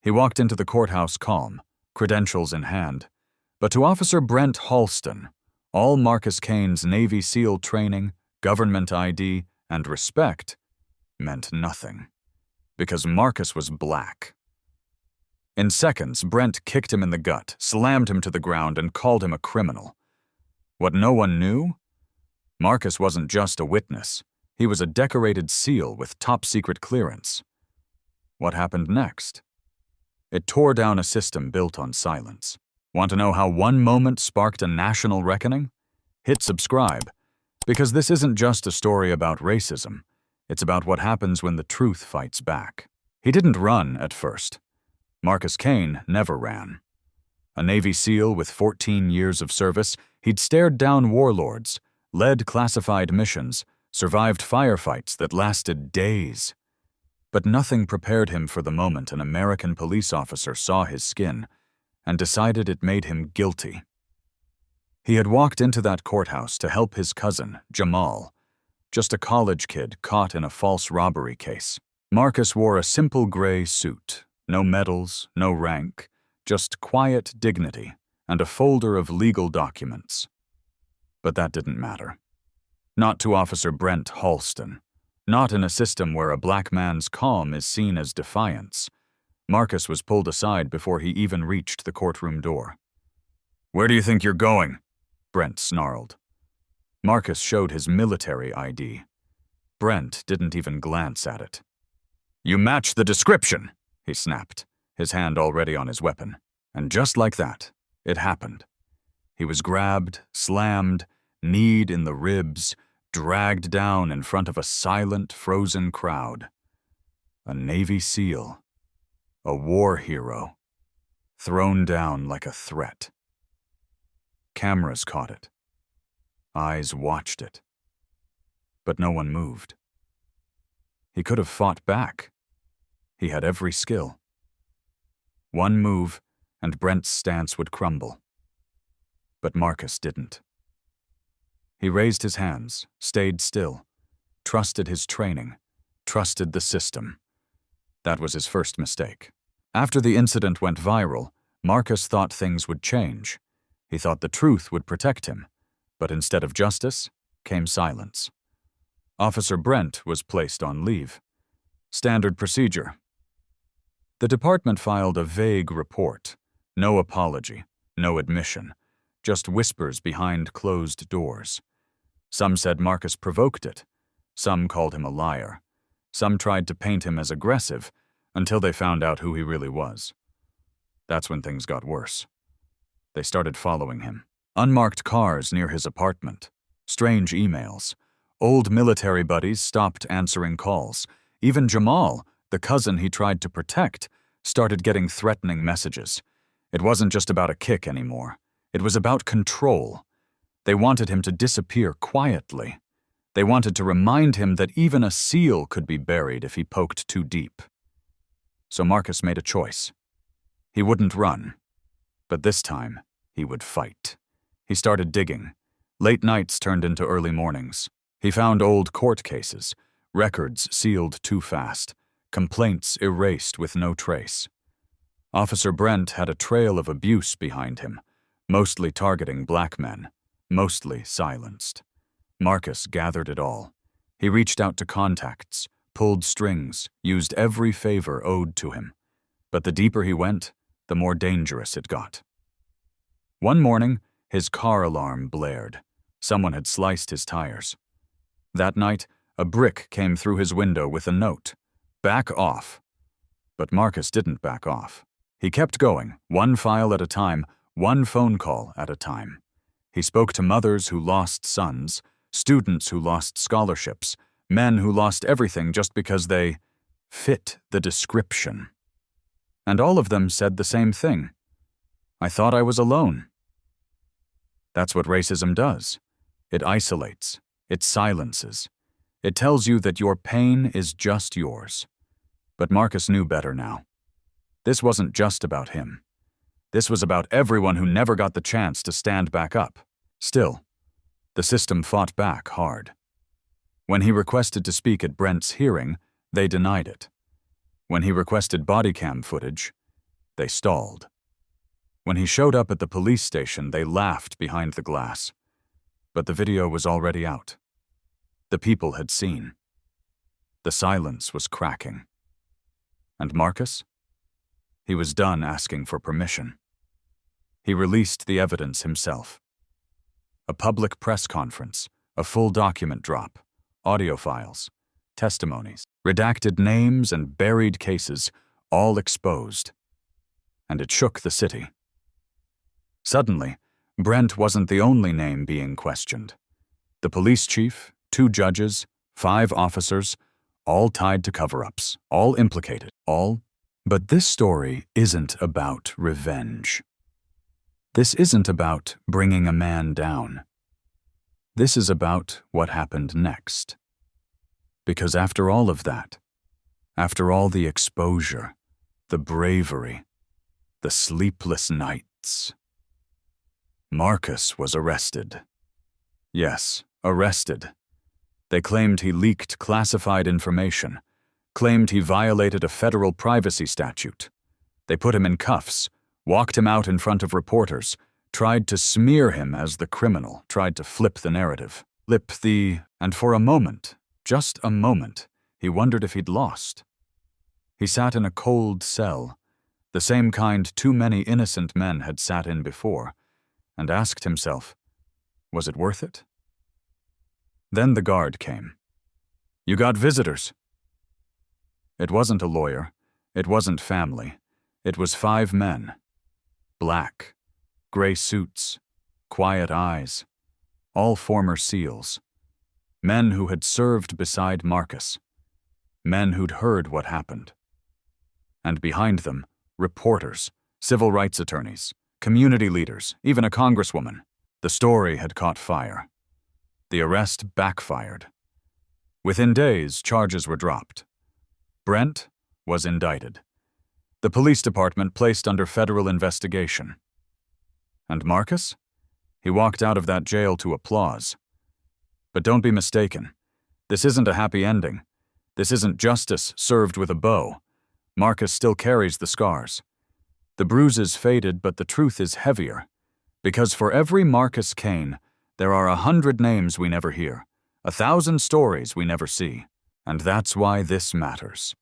He walked into the courthouse calm, credentials in hand. But to Officer Brent Halston, all Marcus Cain's Navy SEAL training, government ID, and respect meant nothing. Because Marcus was black. In seconds, Brent kicked him in the gut, slammed him to the ground, and called him a criminal. What no one knew? Marcus wasn't just a witness. He was a decorated SEAL with top-secret clearance. What happened next? It tore down a system built on silence. Want to know how one moment sparked a national reckoning? Hit subscribe, because this isn't just a story about racism. It's about what happens when the truth fights back. He didn't run at first. Marcus Cain never ran. A Navy SEAL with 14 years of service, he'd stared down warlords, led classified missions, survived firefights that lasted days. But nothing prepared him for the moment an American police officer saw his skin and decided it made him guilty. He had walked into that courthouse to help his cousin, Jamal, just a college kid caught in a false robbery case. Marcus wore a simple gray suit, no medals, no rank, just quiet dignity and a folder of legal documents. But that didn't matter. Not to Officer Brent Halston. Not in a system where a black man's calm is seen as defiance. Marcus was pulled aside before he even reached the courtroom door. "Where do you think you're going?" Brent snarled. Marcus showed his military ID. Brent didn't even glance at it. "You match the description," he snapped, his hand already on his weapon. And just like that, it happened. He was grabbed, slammed, kneed in the ribs, dragged down in front of a silent, frozen crowd. A Navy SEAL. A war hero. Thrown down like a threat. Cameras caught it. Eyes watched it. But no one moved. He could have fought back. He had every skill. One move, and Brent's stance would crumble. But Marcus didn't. He raised his hands, stayed still, trusted his training, trusted the system. That was his first mistake. After the incident went viral, Marcus thought things would change. He thought the truth would protect him, but instead of justice, came silence. Officer Brent was placed on leave. Standard procedure. The department filed a vague report. No apology, no admission, just whispers behind closed doors. Some said Marcus provoked it. Some called him a liar. Some tried to paint him as aggressive until they found out who he really was. That's when things got worse. They started following him. Unmarked cars near his apartment. Strange emails. Old military buddies stopped answering calls. Even Jamal, the cousin he tried to protect, started getting threatening messages. It wasn't just about a kick anymore. It was about control. They wanted him to disappear quietly. They wanted to remind him that even a SEAL could be buried if he poked too deep. So Marcus made a choice. He wouldn't run. But this time, he would fight. He started digging. Late nights turned into early mornings. He found old court cases, records sealed too fast, complaints erased with no trace. Officer Brent had a trail of abuse behind him, mostly targeting black men, mostly silenced. Marcus gathered it all. He reached out to contacts, pulled strings, used every favor owed to him. But the deeper he went, the more dangerous it got. One morning, his car alarm blared. Someone had sliced his tires. That night, a brick came through his window with a note, "Back off." But Marcus didn't back off. He kept going, one file at a time, one phone call at a time. He spoke to mothers who lost sons, students who lost scholarships, men who lost everything just because they fit the description. And all of them said the same thing. "I thought I was alone." That's what racism does. It isolates. It silences. It tells you that your pain is just yours. But Marcus knew better now. This wasn't just about him. This was about everyone who never got the chance to stand back up. Still, the system fought back hard. When he requested to speak at Brent's hearing, they denied it. When he requested body cam footage, They stalled. When he showed up at the police station, they laughed behind the glass. But the video was already out. The people had seen. The silence was cracking. And Marcus? He was done asking for permission. He released the evidence himself. A public press conference, a full document drop, audio files, testimonies, redacted names and buried cases, all exposed. And it shook the city. Suddenly, Brent wasn't the only name being questioned. The police chief, 2 judges, 5 officers, all tied to cover-ups, all implicated, all. But this story isn't about revenge. This isn't about bringing a man down. This is about what happened next. Because after all of that, after all the exposure, the bravery, the sleepless nights, Marcus was arrested. Yes, arrested. They claimed he leaked classified information, claimed he violated a federal privacy statute. They put him in cuffs, walked him out in front of reporters, tried to smear him as the criminal, tried to flip the narrative. And for a moment, just a moment, he wondered if he'd lost. He sat in a cold cell, the same kind too many innocent men had sat in before, and asked himself, was it worth it? Then the guard came. "You got visitors." It wasn't a lawyer, it wasn't family, it was 5 men. Black, gray suits, quiet eyes, all former SEALs. Men who had served beside Marcus. Men who'd heard what happened. And behind them, reporters, civil rights attorneys, community leaders, even a congresswoman. The story had caught fire. The arrest backfired. Within days, charges were dropped. Brent was indicted. The police department placed under federal investigation. And Marcus? He walked out of that jail to applause. But don't be mistaken. This isn't a happy ending. This isn't justice served with a bow. Marcus still carries the scars. The bruises faded, but the truth is heavier. Because for every Marcus Cain, there are 100 names we never hear, 1,000 stories we never see. And that's why this matters.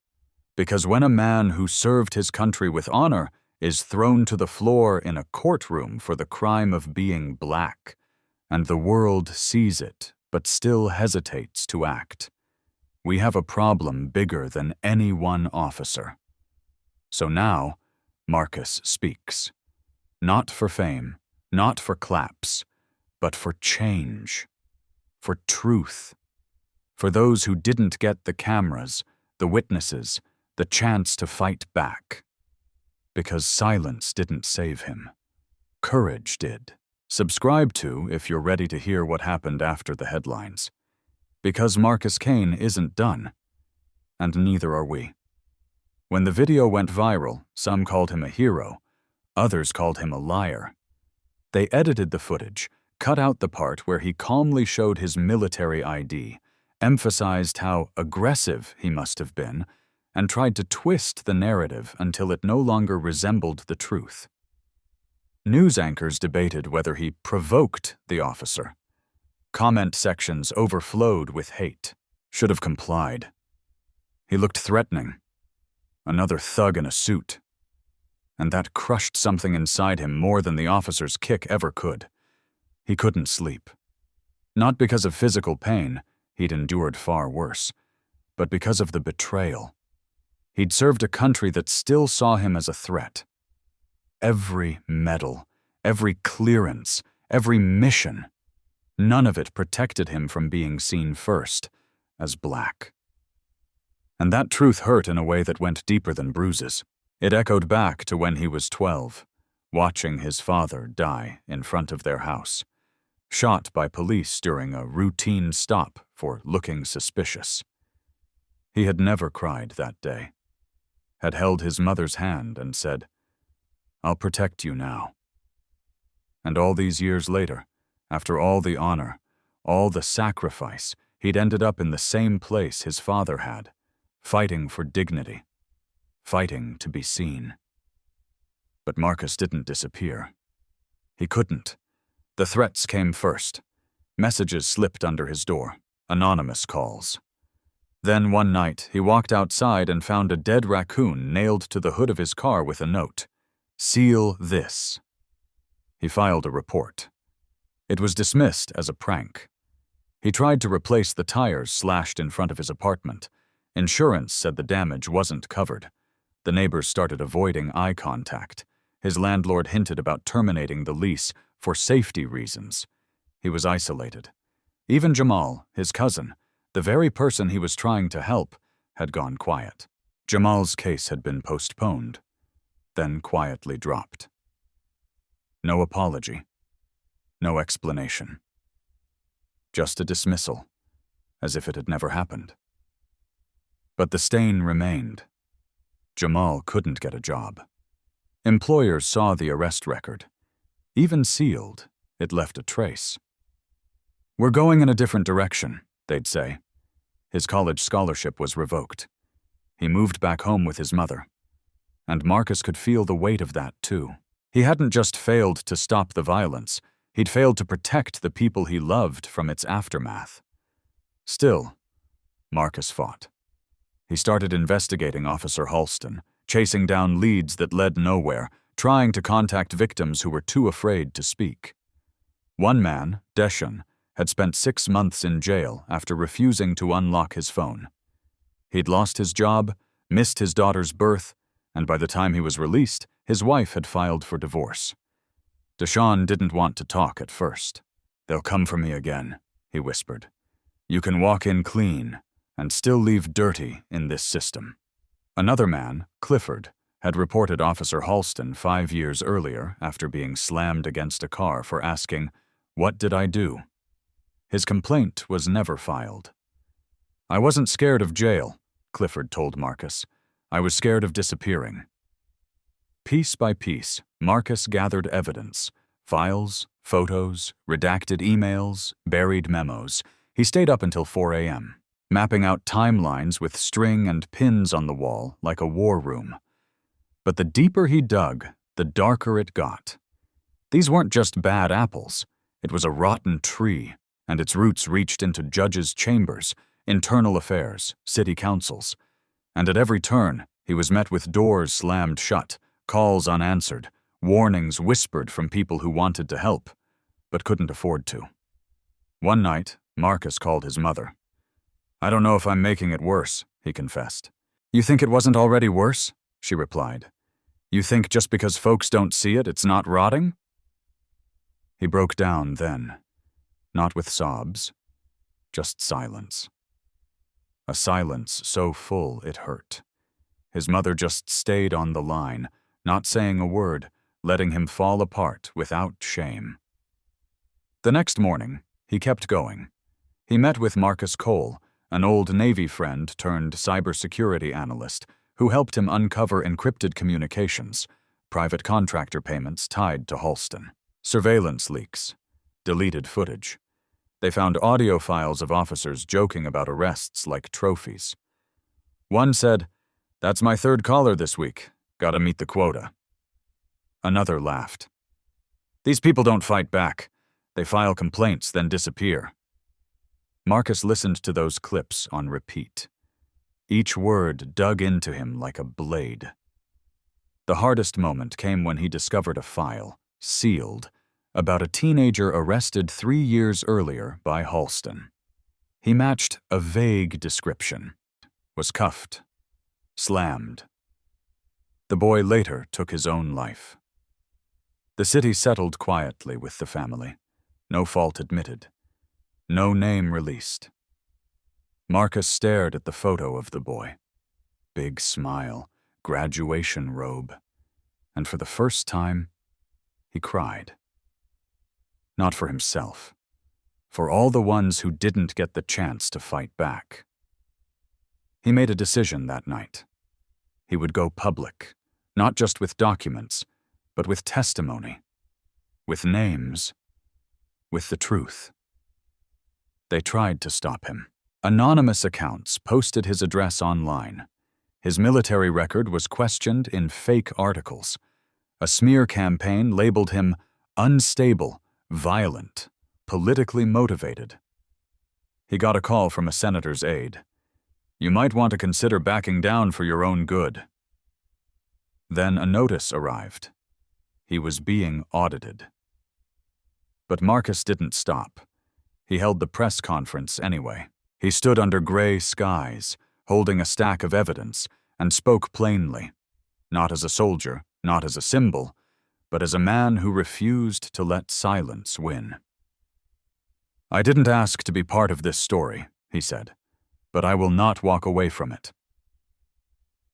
Because when a man who served his country with honor is thrown to the floor in a courtroom for the crime of being black, and the world sees it but still hesitates to act, we have a problem bigger than any one officer. So now, Marcus speaks. Not for fame, not for claps, but for change, for truth, for those who didn't get the cameras, the witnesses, the chance to fight back. Because silence didn't save him. Courage did. Subscribe to if you're ready to hear what happened after the headlines. Because Marcus Cain isn't done. And neither are we. When the video went viral, some called him a hero, others called him a liar. They edited the footage, cut out the part where he calmly showed his military ID, emphasized how aggressive he must have been, and tried to twist the narrative until it no longer resembled the truth. News anchors debated whether he provoked the officer. Comment sections overflowed with hate. Should have complied. He looked threatening. Another thug in a suit. And that crushed something inside him more than the officer's kick ever could. He couldn't sleep. Not because of physical pain, he'd endured far worse, but because of the betrayal. He'd served a country that still saw him as a threat. Every medal, every clearance, every mission, none of it protected him from being seen first as black. And that truth hurt in a way that went deeper than bruises. It echoed back to when he was 12, watching his father die in front of their house, shot by police during a routine stop for looking suspicious. He had never cried that day, had held his mother's hand and said, "I'll protect you now." And all these years later, after all the honor, all the sacrifice, he'd ended up in the same place his father had, fighting for dignity, fighting to be seen. But Marcus didn't disappear. He couldn't. The threats came first. Messages slipped under his door, anonymous calls. Then one night, he walked outside and found a dead raccoon nailed to the hood of his car with a note, "Seal this." He filed a report. It was dismissed as a prank. He tried to replace the tires slashed in front of his apartment. Insurance said the damage wasn't covered. The neighbors started avoiding eye contact. His landlord hinted about terminating the lease for safety reasons. He was isolated. Even Jamal, his cousin, the very person he was trying to help, had gone quiet. Jamal's case had been postponed, then quietly dropped. No apology. No explanation. Just a dismissal, as if it had never happened. But the stain remained. Jamal couldn't get a job. Employers saw the arrest record. Even sealed, it left a trace. "We're going in a different direction," they'd say. His college scholarship was revoked. He moved back home with his mother. And Marcus could feel the weight of that, too. He hadn't just failed to stop the violence, he'd failed to protect the people he loved from its aftermath. Still, Marcus fought. He started investigating Officer Halston, chasing down leads that led nowhere, trying to contact victims who were too afraid to speak. One man, Deshaun, had spent 6 months in jail after refusing to unlock his phone. He'd lost his job, missed his daughter's birth, and by the time he was released, his wife had filed for divorce. Deshaun didn't want to talk at first. "They'll come for me again," he whispered. "You can walk in clean and still leave dirty in this system." Another man, Clifford, had reported Officer Halston 5 years earlier after being slammed against a car for asking, "What did I do?" His complaint was never filed. "I wasn't scared of jail," Clifford told Marcus. "I was scared of disappearing." Piece by piece, Marcus gathered evidence: files, photos, redacted emails, buried memos. He stayed up until 4 a.m., mapping out timelines with string and pins on the wall like a war room. But the deeper he dug, the darker it got. These weren't just bad apples. It was a rotten tree, and its roots reached into judges' chambers, internal affairs, city councils. And at every turn, he was met with doors slammed shut, calls unanswered, warnings whispered from people who wanted to help, but couldn't afford to. One night, Marcus called his mother. "I don't know if I'm making it worse," he confessed. "You think it wasn't already worse?" she replied. "You think just because folks don't see it, it's not rotting?" He broke down then, not with sobs, just silence. A silence so full it hurt. His mother just stayed on the line, not saying a word, letting him fall apart without shame. The next morning, he kept going. He met with Marcus Cole, an old Navy friend turned cybersecurity analyst, who helped him uncover encrypted communications, private contractor payments tied to Halston, surveillance leaks, deleted footage. They found audio files of officers joking about arrests like trophies. One said, "That's my 3rd caller this week. Gotta meet the quota." Another laughed. "These people don't fight back. They file complaints, then disappear." Marcus listened to those clips on repeat. Each word dug into him like a blade. The hardest moment came when he discovered a file, sealed, about a teenager arrested 3 years earlier by Halston. He matched a vague description. Was cuffed. Slammed. The boy later took his own life. The city settled quietly with the family. No fault admitted. No name released. Marcus stared at the photo of the boy. Big smile, graduation robe. And for the first time, he cried. Not for himself. For all the ones who didn't get the chance to fight back. He made a decision that night. He would go public, not just with documents, but with testimony, with names, with the truth. They tried to stop him. Anonymous accounts posted his address online. His military record was questioned in fake articles. A smear campaign labeled him unstable, violent, politically motivated. He got a call from a senator's aide. "You might want to consider backing down for your own good." Then a notice arrived. He was being audited. But Marcus didn't stop. He held the press conference anyway. He stood under gray skies, holding a stack of evidence, and spoke plainly, not as a soldier, not as a symbol, but as a man who refused to let silence win. "I didn't ask to be part of this story," he said, "but I will not walk away from it."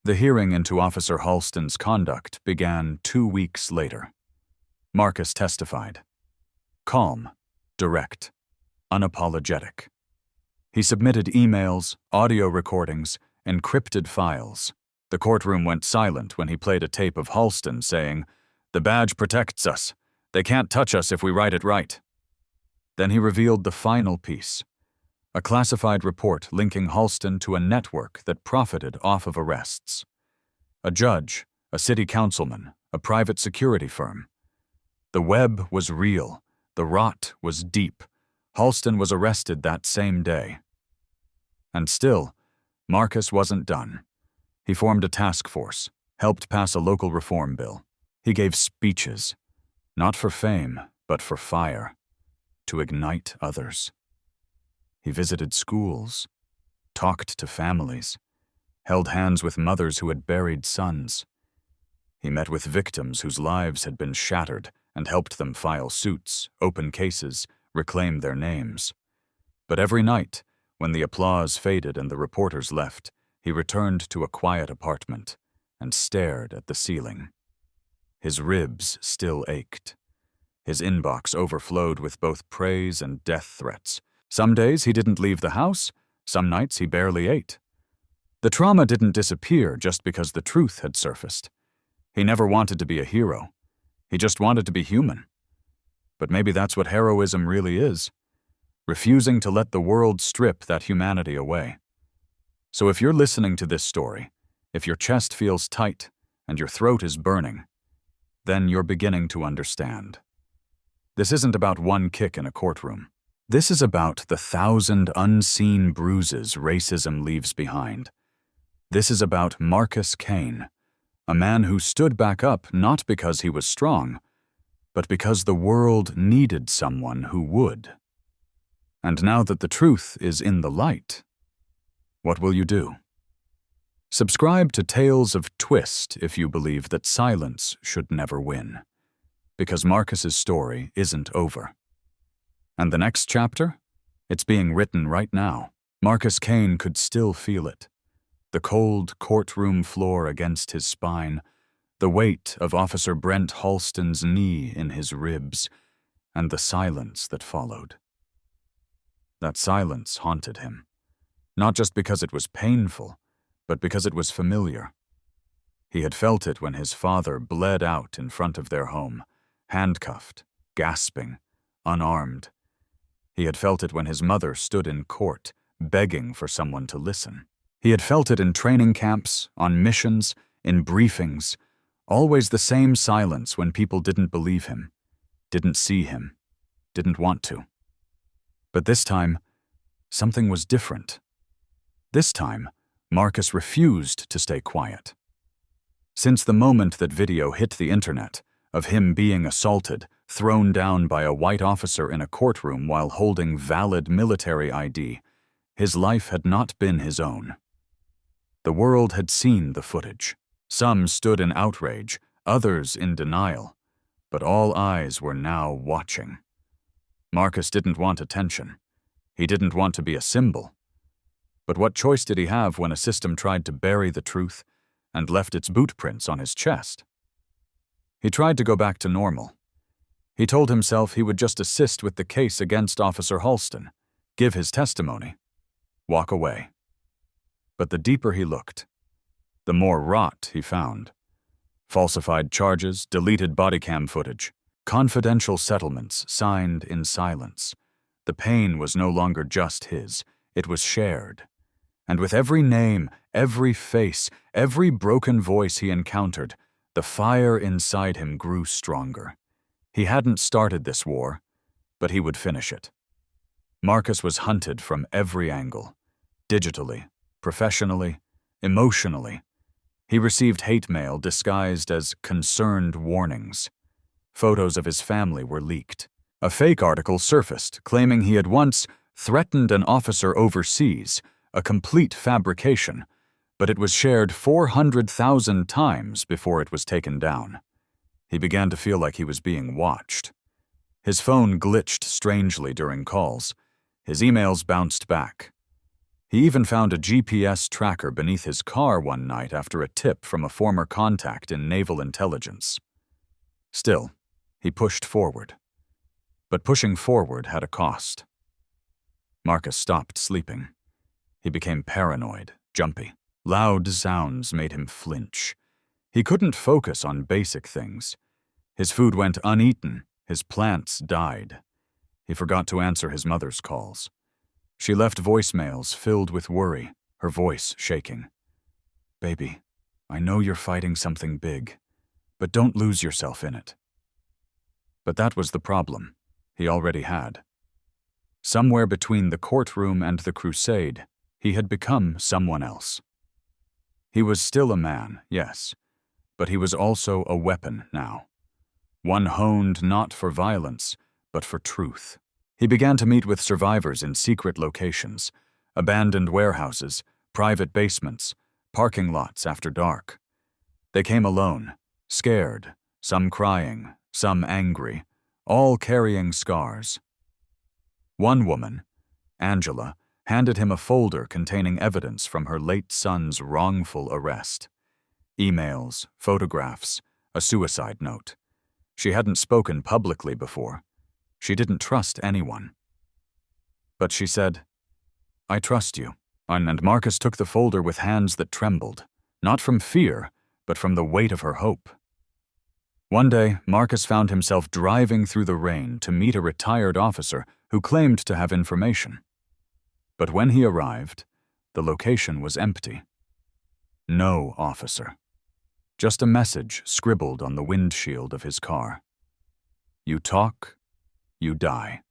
The hearing into Officer Halston's conduct began 2 weeks later. Marcus testified. Calm, direct, unapologetic. He submitted emails, audio recordings, encrypted files. The courtroom went silent when he played a tape of Halston saying, "The badge protects us. They can't touch us if we write it right." Then he revealed the final piece, a classified report linking Halston to a network that profited off of arrests. A judge, a city councilman, a private security firm. The web was real. The rot was deep. Halston was arrested that same day. And still, Marcus wasn't done. He formed a task force, helped pass a local reform bill. He gave speeches, not for fame, but for fire, to ignite others. He visited schools, talked to families, held hands with mothers who had buried sons. He met with victims whose lives had been shattered and helped them file suits, open cases, reclaim their names. But every night, when the applause faded and the reporters left, he returned to a quiet apartment and stared at the ceiling. His ribs still ached. His inbox overflowed with both praise and death threats. Some days he didn't leave the house, some nights he barely ate. The trauma didn't disappear just because the truth had surfaced. He never wanted to be a hero. He just wanted to be human. But maybe that's what heroism really is, refusing to let the world strip that humanity away. So if you're listening to this story, if your chest feels tight and your throat is burning, then you're beginning to understand. This isn't about one kick in a courtroom. This is about the 1,000 unseen bruises racism leaves behind. This is about Marcus Cain, a man who stood back up not because he was strong, but because the world needed someone who would. And now that the truth is in the light, what will you do? Subscribe to Tales of Twist if you believe that silence should never win, because Marcus's story isn't over. And the next chapter? It's being written right now. Marcus Cain could still feel it. The cold courtroom floor against his spine, the weight of Officer Brent Halston's knee in his ribs, and the silence that followed. That silence haunted him, not just because it was painful, but because it was familiar. He had felt it when his father bled out in front of their home, handcuffed, gasping, unarmed. He had felt it when his mother stood in court, begging for someone to listen. He had felt it in training camps, on missions, in briefings, always the same silence when people didn't believe him, didn't see him, didn't want to. But this time, something was different. This time, Marcus refused to stay quiet. Since the moment that video hit the internet, of him being assaulted, thrown down by a white officer in a courtroom while holding valid military ID, his life had not been his own. The world had seen the footage. Some stood in outrage, others in denial, but all eyes were now watching. Marcus didn't want attention. He didn't want to be a symbol. But what choice did he have when a system tried to bury the truth and left its boot prints on his chest? He tried to go back to normal. He told himself he would just assist with the case against Officer Halston, give his testimony, walk away. But the deeper he looked, the more rot he found. Falsified charges, deleted body cam footage, confidential settlements signed in silence. The pain was no longer just his, it was shared. And with every name, every face, every broken voice he encountered, The fire inside him grew stronger. He hadn't started this war, but he would finish it. Marcus was hunted from every angle, digitally, professionally, emotionally. He received hate mail disguised as concerned warnings. Photos of his family were leaked. A fake article surfaced claiming he had once threatened an officer overseas, a complete fabrication, but it was shared 400,000 times before it was taken down. He began to feel like he was being watched. His phone glitched strangely during calls. His emails bounced back. He even found a GPS tracker beneath his car one night after a tip from a former contact in naval intelligence. Still, he pushed forward. But pushing forward had a cost. Marcus stopped sleeping. He became paranoid, jumpy. Loud sounds made him flinch. He couldn't focus on basic things. His food went uneaten. His plants died. He forgot to answer his mother's calls. She left voicemails filled with worry, her voice shaking. "Baby, I know you're fighting something big, but don't lose yourself in it." But that was the problem he already had. Somewhere between the courtroom and the crusade, he had become someone else. He was still a man, yes, but he was also a weapon now. One honed not for violence, but for truth. He began to meet with survivors in secret locations, abandoned warehouses, private basements, parking lots after dark. They came alone, scared, some crying, some angry, all carrying scars. One woman, Angela, handed him a folder containing evidence from her late son's wrongful arrest. Emails, photographs, a suicide note. She hadn't spoken publicly before. She didn't trust anyone. But she said, "I trust you." And Marcus took the folder with hands that trembled, not from fear, but from the weight of her hope. One day, Marcus found himself driving through the rain to meet a retired officer who claimed to have information. But when he arrived, the location was empty. No officer. Just a message scribbled on the windshield of his car. "You talk, you die."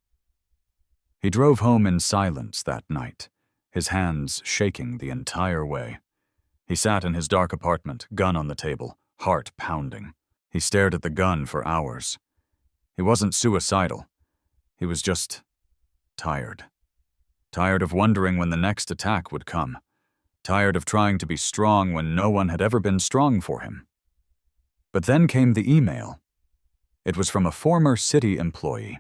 He drove home in silence that night, his hands shaking the entire way. He sat in his dark apartment, gun on the table, heart pounding. He stared at the gun for hours. He wasn't suicidal. He was just tired. Tired of wondering when the next attack would come. Tired of trying to be strong when no one had ever been strong for him. But then came the email. It was from a former city employee.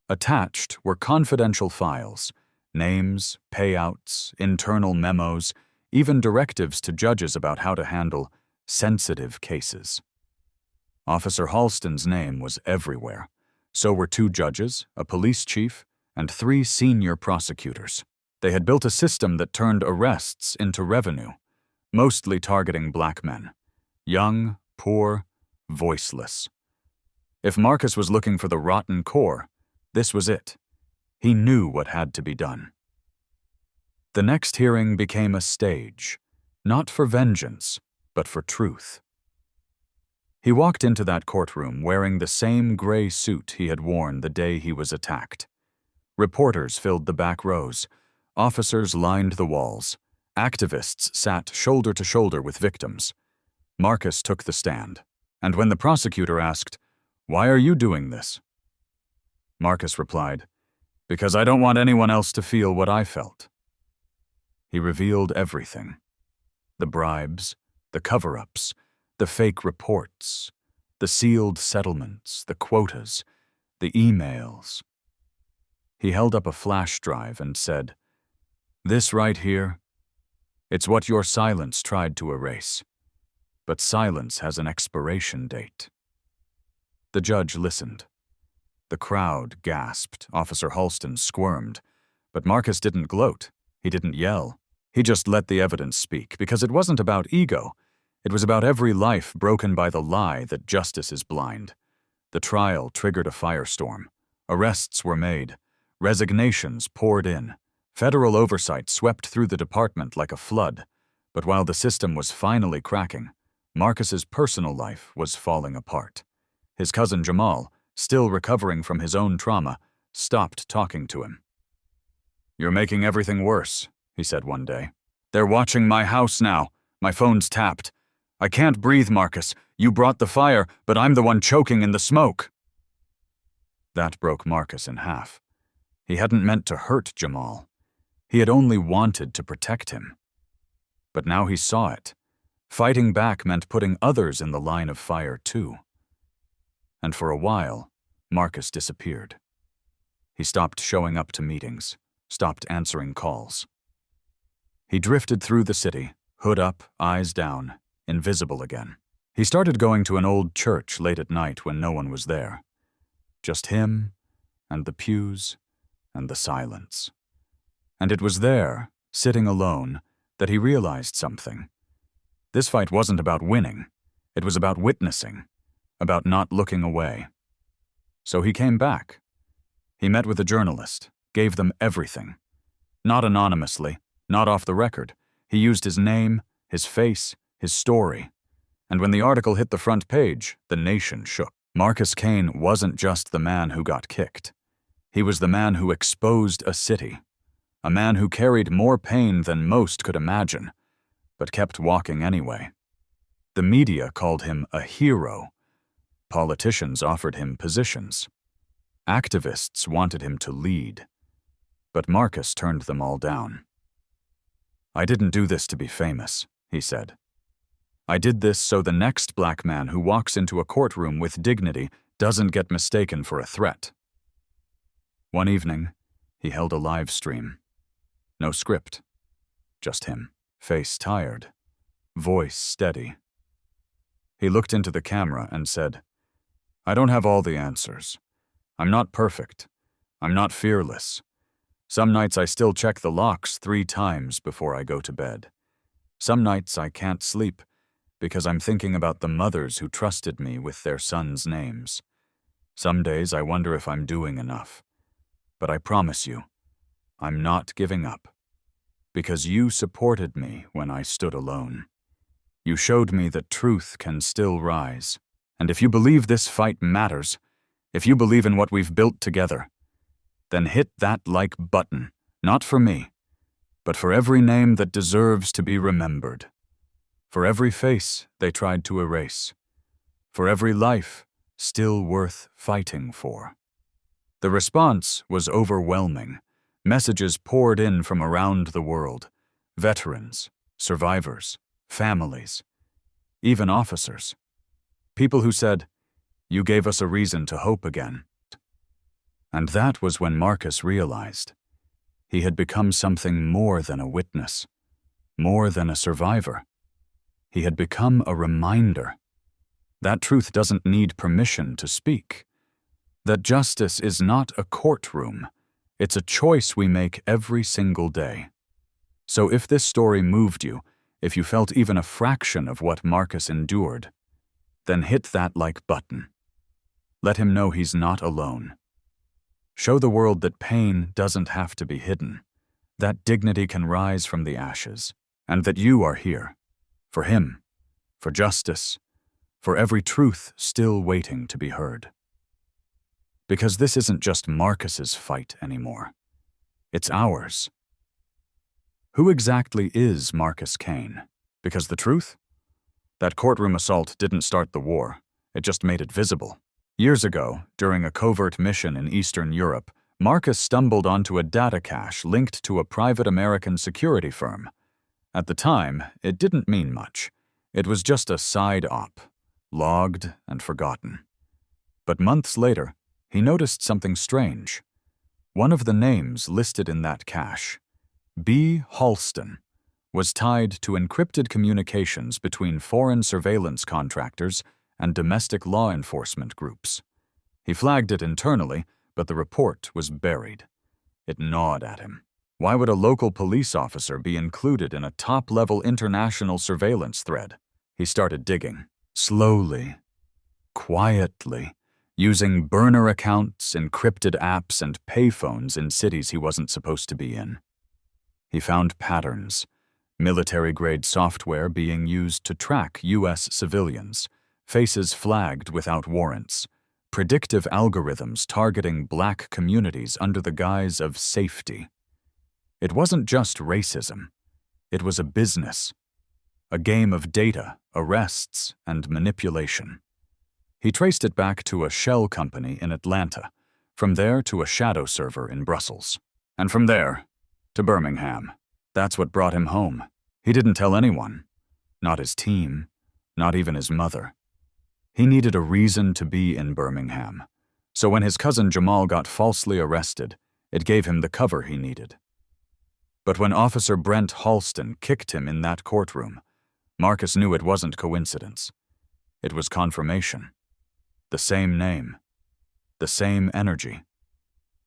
Attached were confidential files, names, payouts, internal memos, even directives to judges about how to handle sensitive cases. Officer Halston's name was everywhere. So were 2 judges, a police chief, and 3 senior prosecutors. They had built a system that turned arrests into revenue, mostly targeting black men. Young, poor, voiceless. If Marcus was looking for the rotten core, this was it. He knew what had to be done. The next hearing became a stage, not for vengeance, but for truth. He walked into that courtroom wearing the same gray suit he had worn the day he was attacked. Reporters filled the back rows. Officers lined the walls. Activists sat shoulder to shoulder with victims. Marcus took the stand, and when the prosecutor asked, "Why are you doing this?" Marcus replied, "Because I don't want anyone else to feel what I felt." He revealed everything. The bribes, the cover-ups, the fake reports, the sealed settlements, the quotas, the emails. He held up a flash drive and said, "This right here, it's what your silence tried to erase. But silence has an expiration date." The judge listened. The crowd gasped. Officer Halston squirmed. But Marcus didn't gloat. He didn't yell. He just let the evidence speak, because it wasn't about ego. It was about every life broken by the lie that justice is blind. The trial triggered a firestorm. Arrests were made. Resignations poured in. Federal oversight swept through the department like a flood. But while the system was finally cracking, Marcus's personal life was falling apart. His cousin Jamal, still recovering from his own trauma, stopped talking to him. "You're making everything worse," he said one day. "They're watching my house now. My phone's tapped. I can't breathe, Marcus. You brought the fire, but I'm the one choking in the smoke." That broke Marcus in half. He hadn't meant to hurt Jamal. He had only wanted to protect him. But now he saw it. Fighting back meant putting others in the line of fire too. And for a while, Marcus disappeared. He stopped showing up to meetings, stopped answering calls. He drifted through the city, hood up, eyes down, invisible again. He started going to an old church late at night when no one was there. Just him, and the pews, and the silence. And it was there, sitting alone, that he realized something. This fight wasn't about winning. It was about witnessing, about not looking away. So he came back. He met with a journalist, gave them everything. Not anonymously, not off the record. He used his name, his face, his story. And when the article hit the front page, the nation shook. Marcus Cain wasn't just the man who got kicked. He was the man who exposed a city. A man who carried more pain than most could imagine, but kept walking anyway. The media called him a hero. Politicians offered him positions. Activists wanted him to lead. But Marcus turned them all down. "I didn't do this to be famous," he said. "I did this so the next black man who walks into a courtroom with dignity doesn't get mistaken for a threat." One evening, he held a live stream. No script. Just him, face tired, voice steady. He looked into the camera and said, "I don't have all the answers. I'm not perfect. I'm not fearless. Some nights I still check the locks 3 times before I go to bed. Some nights I can't sleep because I'm thinking about the mothers who trusted me with their sons' names. Some days I wonder if I'm doing enough. But I promise you, I'm not giving up. Because you supported me when I stood alone. You showed me that truth can still rise. And if you believe this fight matters, if you believe in what we've built together, then hit that like button, not for me, but for every name that deserves to be remembered. For every face they tried to erase. For every life still worth fighting for." The response was overwhelming. Messages poured in from around the world. Veterans, survivors, families, even officers. People who said, "You gave us a reason to hope again." And that was when Marcus realized he had become something more than a witness, more than a survivor. He had become a reminder. That truth doesn't need permission to speak. That justice is not a courtroom. It's a choice we make every single day. So if this story moved you, if you felt even a fraction of what Marcus endured, then hit that like button. Let him know he's not alone. Show the world that pain doesn't have to be hidden, that dignity can rise from the ashes, and that you are here, for him, for justice, for every truth still waiting to be heard. Because this isn't just Marcus's fight anymore. It's ours. Who exactly is Marcus Cain? Because the truth? That courtroom assault didn't start the war. It just made it visible. Years ago, during a covert mission in Eastern Europe, Marcus stumbled onto a data cache linked to a private American security firm. At the time, it didn't mean much. It was just a side op, logged and forgotten. But months later, he noticed something strange. One of the names listed in that cache, B. Halston, was tied to encrypted communications between foreign surveillance contractors and domestic law enforcement groups. He flagged it internally, but the report was buried. It gnawed at him. Why would a local police officer be included in a top-level international surveillance thread? He started digging, slowly, quietly, using burner accounts, encrypted apps, and payphones in cities he wasn't supposed to be in. He found patterns, military-grade software being used to track U.S. civilians, faces flagged without warrants, predictive algorithms targeting black communities under the guise of safety. It wasn't just racism. It was a business, a game of data, arrests, and manipulation. He traced it back to a shell company in Atlanta, from there to a shadow server in Brussels, and from there to Birmingham. That's what brought him home. He didn't tell anyone, not his team, not even his mother. He needed a reason to be in Birmingham, so when his cousin Jamal got falsely arrested, it gave him the cover he needed. But when Officer Brent Halston kicked him in that courtroom, Marcus knew it wasn't coincidence. It was confirmation. The same name, the same energy,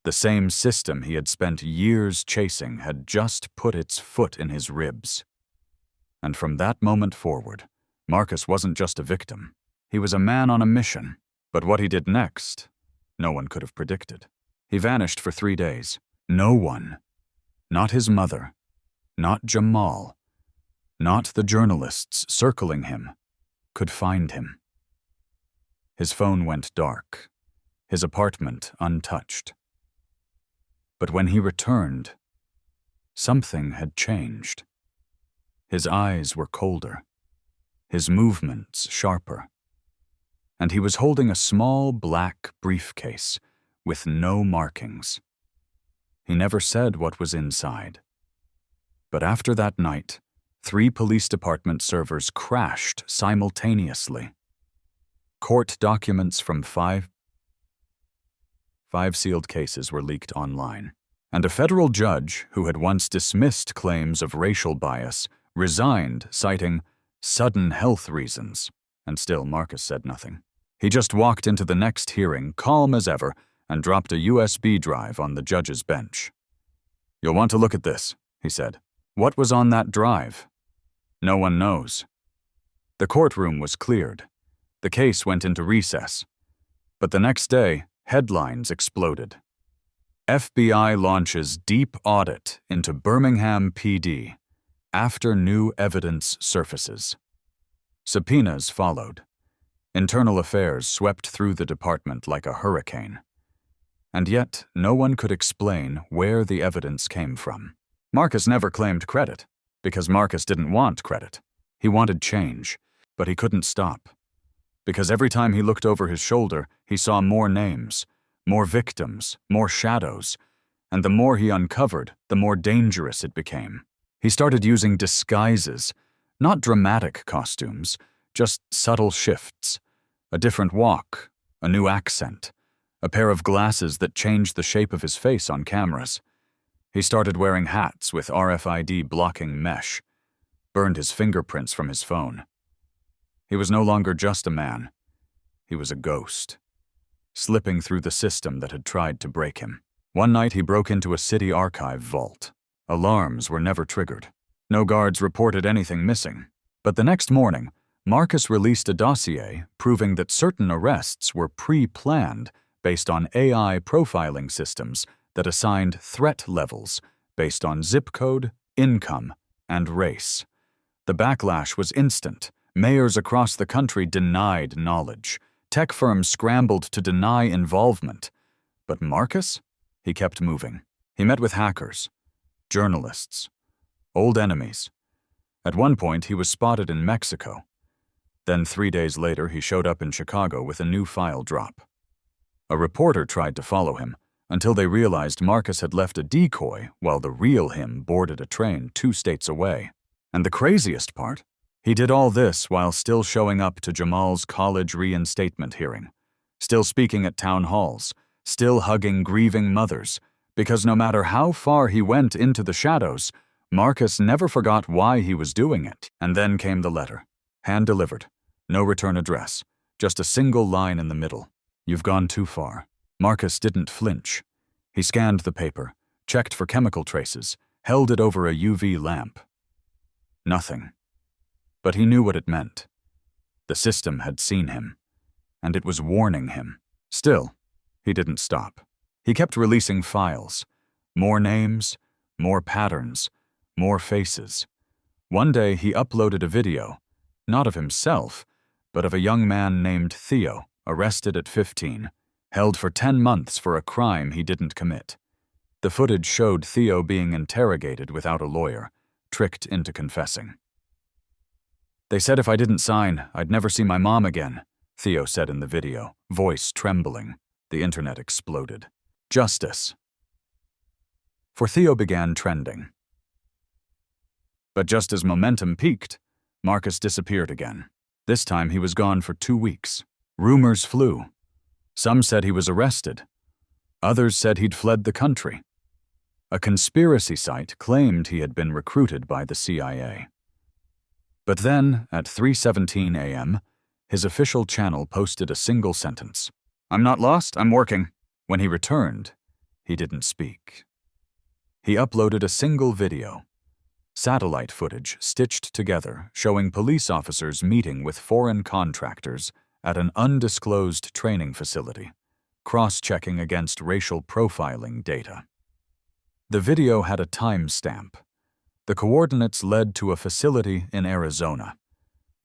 the same system he had spent years chasing had just put its foot in his ribs. And from that moment forward, Marcus wasn't just a victim. He was a man on a mission. But what he did next, no one could have predicted. He vanished for 3 days. No one, not his mother, not Jamal, not the journalists circling him, could find him. His phone went dark, his apartment untouched. But when he returned, something had changed. His eyes were colder, his movements sharper, and he was holding a small black briefcase with no markings. He never said what was inside. But after that night, 3 police department servers crashed simultaneously. Court documents from five sealed cases were leaked online, and a federal judge who had once dismissed claims of racial bias resigned, citing sudden health reasons, and still Marcus said nothing. He just walked into the next hearing, calm as ever, and dropped a USB drive on the judge's bench. "You'll want to look at this," he said. "What was on that drive?" "No one knows." The courtroom was cleared. The case went into recess. But the next day, headlines exploded. FBI launches deep audit into Birmingham PD after new evidence surfaces. Subpoenas followed. Internal affairs swept through the department like a hurricane. And yet, no one could explain where the evidence came from. Marcus never claimed credit, because Marcus didn't want credit. He wanted change, but he couldn't stop. Because every time he looked over his shoulder, he saw more names, more victims, more shadows, and the more he uncovered, the more dangerous it became. He started using disguises, not dramatic costumes, just subtle shifts, a different walk, a new accent, a pair of glasses that changed the shape of his face on cameras. He started wearing hats with RFID blocking mesh, burned his fingerprints from his phone. He was no longer just a man. He was a ghost, slipping through the system that had tried to break him. One night he broke into a city archive vault. Alarms were never triggered. No guards reported anything missing. But the next morning, Marcus released a dossier proving that certain arrests were pre-planned based on AI profiling systems that assigned threat levels based on zip code, income, and race. The backlash was instant. Mayors across the country denied knowledge. Tech firms scrambled to deny involvement. But Marcus? He kept moving. He met with hackers, journalists, old enemies. At one point, he was spotted in Mexico. Then 3 days later, he showed up in Chicago with a new file drop. A reporter tried to follow him until they realized Marcus had left a decoy while the real him boarded a train 2 states away. And the craziest part? He did all this while still showing up to Jamal's college reinstatement hearing, still speaking at town halls, still hugging grieving mothers, because no matter how far he went into the shadows, Marcus never forgot why he was doing it. And then came the letter, hand-delivered, no return address, just a single line in the middle. "You've gone too far." Marcus didn't flinch. He scanned the paper, checked for chemical traces, held it over a UV lamp. Nothing. But he knew what it meant. The system had seen him, and it was warning him. Still, he didn't stop. He kept releasing files. More names, more patterns, more faces. One day he uploaded a video, not of himself, but of a young man named Theo, arrested at 15, held for 10 months for a crime he didn't commit. The footage showed Theo being interrogated without a lawyer, tricked into confessing. "They said if I didn't sign, I'd never see my mom again," Theo said in the video, voice trembling. The internet exploded. Justice. For Theo began trending. But just as momentum peaked, Marcus disappeared again. This time he was gone for 2 weeks. Rumors flew. Some said he was arrested. Others said he'd fled the country. A conspiracy site claimed he had been recruited by the CIA. But then, at 3:17 a.m., his official channel posted a single sentence. "I'm not lost, I'm working." When he returned, he didn't speak. He uploaded a single video. Satellite footage stitched together showing police officers meeting with foreign contractors at an undisclosed training facility, cross-checking against racial profiling data. The video had a timestamp. The coordinates led to a facility in Arizona.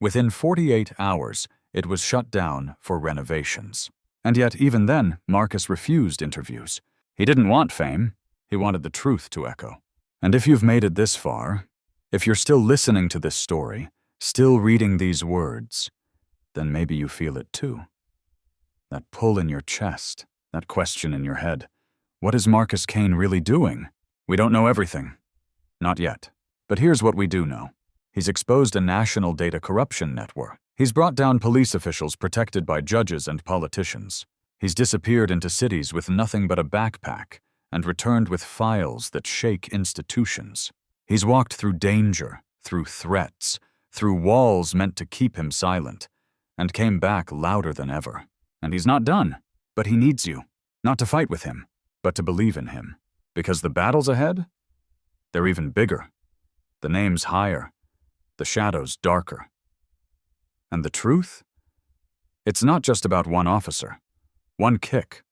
Within 48 hours, it was shut down for renovations. And yet, even then, Marcus refused interviews. He didn't want fame. He wanted the truth to echo. And if you've made it this far, if you're still listening to this story, still reading these words, then maybe you feel it too. That pull in your chest, that question in your head. What is Marcus Cain really doing? We don't know everything. Not yet. But here's what we do know. He's exposed a national data corruption network. He's brought down police officials protected by judges and politicians. He's disappeared into cities with nothing but a backpack and returned with files that shake institutions. He's walked through danger, through threats, through walls meant to keep him silent, and came back louder than ever. And he's not done, but he needs you, not to fight with him, but to believe in him. Because the battles ahead, they're even bigger, the names higher, the shadows darker. And the truth? It's not just about one officer, one kick,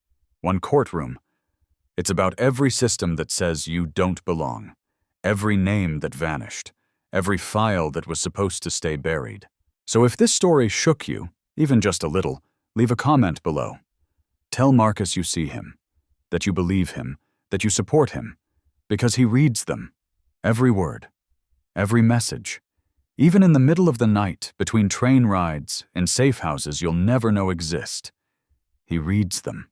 one courtroom. It's about every system that says you don't belong, every name that vanished, every file that was supposed to stay buried. So if this story shook you, even just a little, leave a comment below. Tell Marcus you see him, that you believe him, that you support him, because he reads them, every word, every message. Even in the middle of the night, between train rides, in safe houses you'll never know exist. He reads them,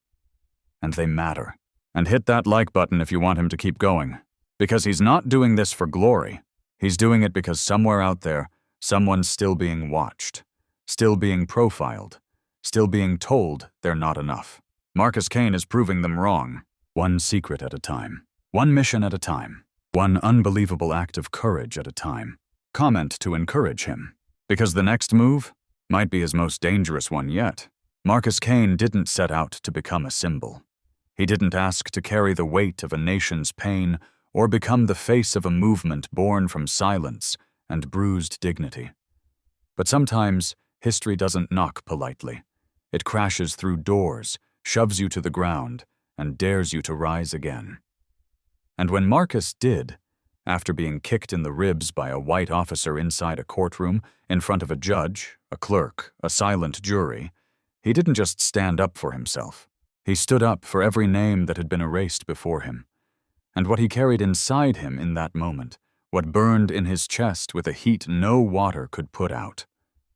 and they matter. And hit that like button if you want him to keep going. Because he's not doing this for glory. He's doing it because somewhere out there, someone's still being watched, still being profiled, still being told they're not enough. Marcus Cain is proving them wrong, one secret at a time, one mission at a time, one unbelievable act of courage at a time. Comment to encourage him, because the next move might be his most dangerous one yet. Marcus Cain didn't set out to become a symbol. He didn't ask to carry the weight of a nation's pain or become the face of a movement born from silence and bruised dignity. But sometimes history doesn't knock politely. It crashes through doors, shoves you to the ground, and dares you to rise again. And when Marcus did, after being kicked in the ribs by a white officer inside a courtroom, in front of a judge, a clerk, a silent jury, he didn't just stand up for himself. He stood up for every name that had been erased before him. And what he carried inside him in that moment, what burned in his chest with a heat no water could put out,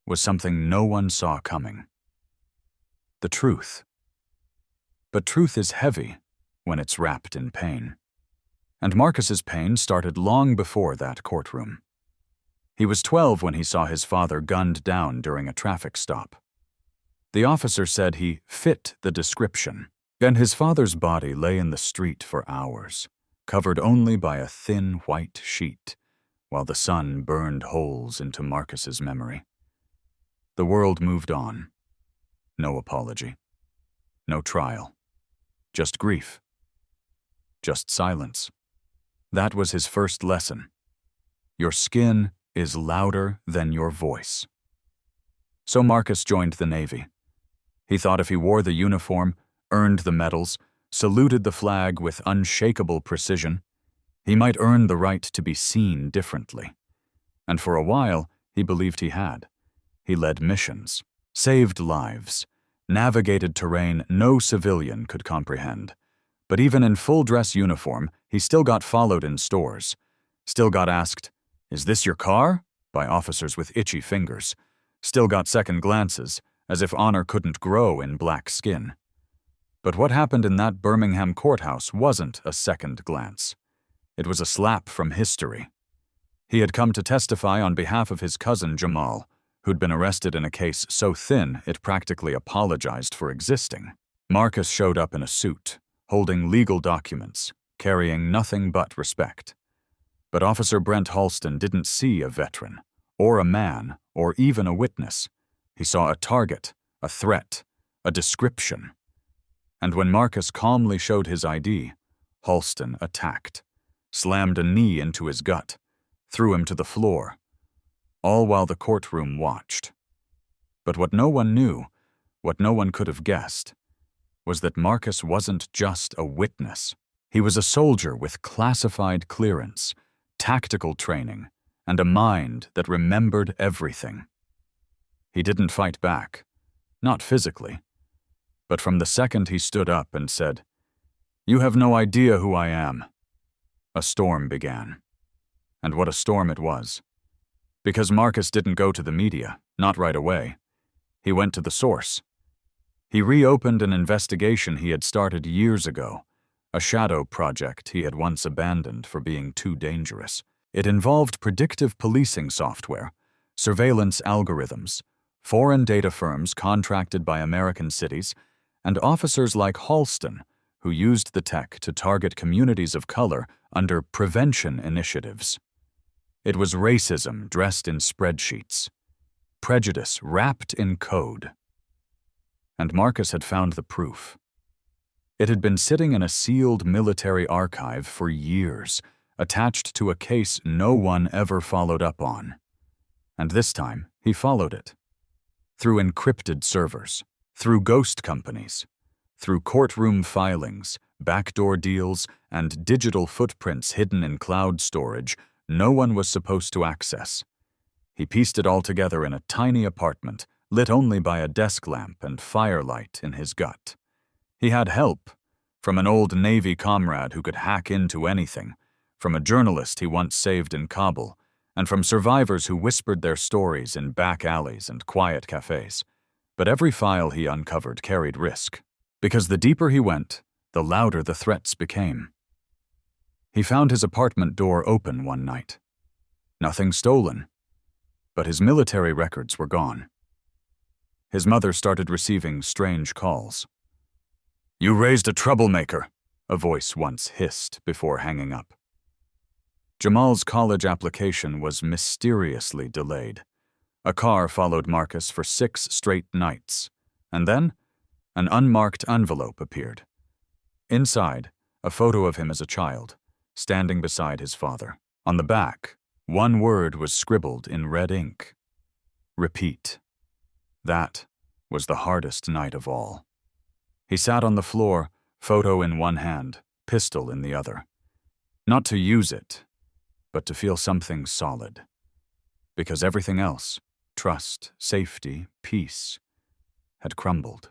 was something no one saw coming. The truth. But truth is heavy when it's wrapped in pain. And Marcus's pain started long before that courtroom. He was 12 when he saw his father gunned down during a traffic stop. The officer said he fit the description, and his father's body lay in the street for hours, covered only by a thin white sheet, while the sun burned holes into Marcus's memory. The world moved on. No apology. No trial. Just grief. Just silence. That was his first lesson. Your skin is louder than your voice. So Marcus joined the Navy. He thought if he wore the uniform, earned the medals, saluted the flag with unshakable precision, he might earn the right to be seen differently. And for a while, he believed he had. He led missions, saved lives, navigated terrain no civilian could comprehend. But even in full-dress uniform, he still got followed in stores, still got asked, "Is this your car?" by officers with itchy fingers, still got second glances, as if honor couldn't grow in black skin. But what happened in that Birmingham courthouse wasn't a second glance. It was a slap from history. He had come to testify on behalf of his cousin Jamal, who'd been arrested in a case so thin it practically apologized for existing. Marcus showed up in a suit, holding legal documents, carrying nothing but respect. But Officer Brent Halston didn't see a veteran, or a man, or even a witness. He saw a target, a threat, a description. And when Marcus calmly showed his ID, Halston attacked, slammed a knee into his gut, threw him to the floor, all while the courtroom watched. But what no one knew, what no one could have guessed, was that Marcus wasn't just a witness. He was a soldier with classified clearance, tactical training, and a mind that remembered everything. He didn't fight back, not physically, but from the second he stood up and said, "You have no idea who I am," a storm began. And what a storm it was. Because Marcus didn't go to the media, not right away. He went to the source. He reopened an investigation he had started years ago, a shadow project he had once abandoned for being too dangerous. It involved predictive policing software, surveillance algorithms, foreign data firms contracted by American cities, and officers like Halston, who used the tech to target communities of color under prevention initiatives. It was racism dressed in spreadsheets, prejudice wrapped in code. And Marcus had found the proof. It had been sitting in a sealed military archive for years, attached to a case no one ever followed up on. And this time, he followed it. Through encrypted servers, through ghost companies, through courtroom filings, backdoor deals, and digital footprints hidden in cloud storage no one was supposed to access. He pieced it all together in a tiny apartment, lit only by a desk lamp and firelight in his gut. He had help, from an old Navy comrade who could hack into anything, from a journalist he once saved in Kabul, and from survivors who whispered their stories in back alleys and quiet cafes. But every file he uncovered carried risk, because the deeper he went, the louder the threats became. He found his apartment door open one night. Nothing stolen, but his military records were gone. His mother started receiving strange calls. "You raised a troublemaker," a voice once hissed before hanging up. Jamal's college application was mysteriously delayed. A car followed Marcus for 6 straight nights, and then an unmarked envelope appeared. Inside, a photo of him as a child, standing beside his father. On the back, one word was scribbled in red ink: repeat. That was the hardest night of all. He sat on the floor, photo in one hand, pistol in the other. Not to use it, but to feel something solid. Because everything else, trust, safety, peace, had crumbled.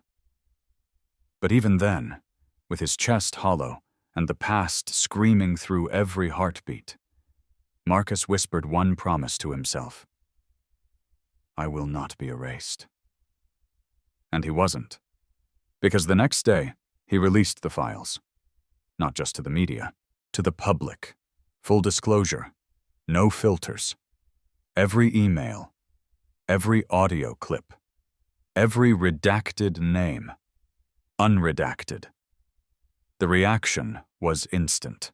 But even then, with his chest hollow and the past screaming through every heartbeat, Marcus whispered one promise to himself: "I will not be erased." And he wasn't. Because the next day, he released the files. Not just to the media, to the public. Full disclosure, no filters. Every email, every audio clip, every redacted name, unredacted. The reaction was instant.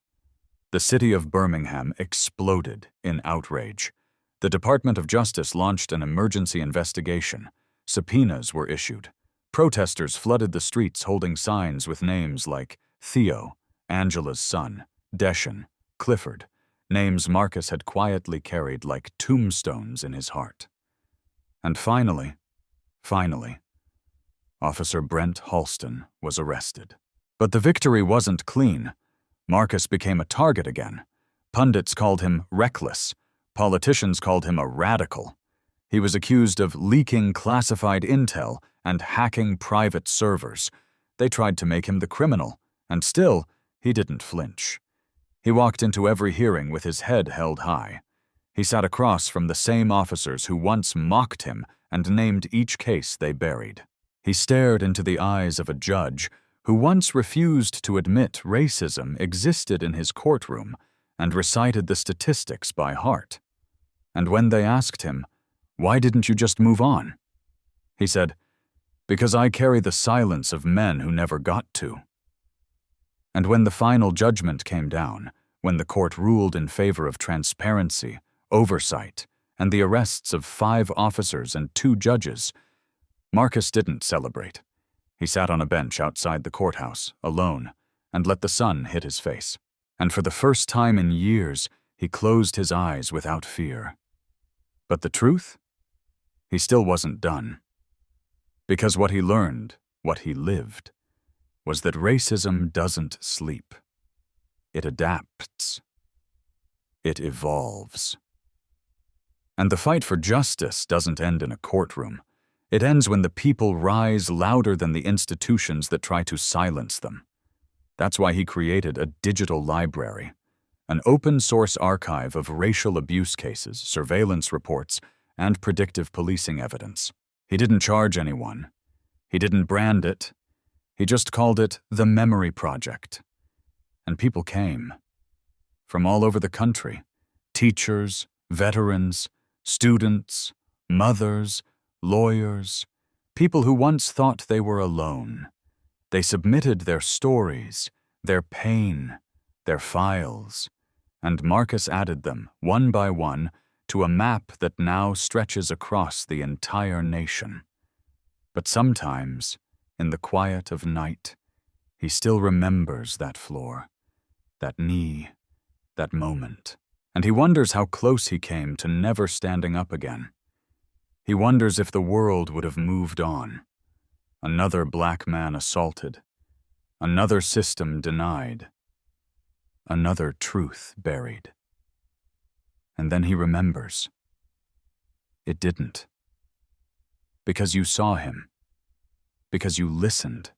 The city of Birmingham exploded in outrage. The Department of Justice launched an emergency investigation. Subpoenas were issued. Protesters flooded the streets holding signs with names like Theo, Angela's son, Deshan, Clifford, names Marcus had quietly carried like tombstones in his heart. And finally, Officer Brent Halston was arrested. But the victory wasn't clean. Marcus became a target again. Pundits called him reckless, Politicians called him a radical. He was accused of leaking classified intel and hacking private servers. They tried to make him the criminal, and still, he didn't flinch. He walked into every hearing with his head held high. He sat across from the same officers who once mocked him and named each case they buried. He stared into the eyes of a judge who once refused to admit racism existed in his courtroom and recited the statistics by heart. And when they asked him, "Why didn't you just move on?" he said, "Because I carry the silence of men who never got to." And when the final judgment came down, when the court ruled in favor of transparency, oversight, and the arrests of 5 officers and 2 judges, Marcus didn't celebrate. He sat on a bench outside the courthouse, alone, and let the sun hit his face. And for the first time in years, he closed his eyes without fear. But the truth? He still wasn't done. Because what he learned, what he lived, was that racism doesn't sleep. It adapts. It evolves. And the fight for justice doesn't end in a courtroom. It ends when the people rise louder than the institutions that try to silence them. That's why he created a digital library, an open-source archive of racial abuse cases, surveillance reports, and predictive policing evidence. He didn't charge anyone. He didn't brand it. He just called it the Memory Project. And people came. From all over the country. Teachers, veterans, students, mothers, lawyers, people who once thought they were alone. They submitted their stories, their pain, their files, and Marcus added them, one by one, to a map that now stretches across the entire nation. But sometimes, in the quiet of night, he still remembers that floor, that knee, that moment, and he wonders how close he came to never standing up again. He wonders if the world would have moved on. Another black man assaulted, another system denied, another truth buried. And then he remembers. It didn't. Because you saw him. Because you listened.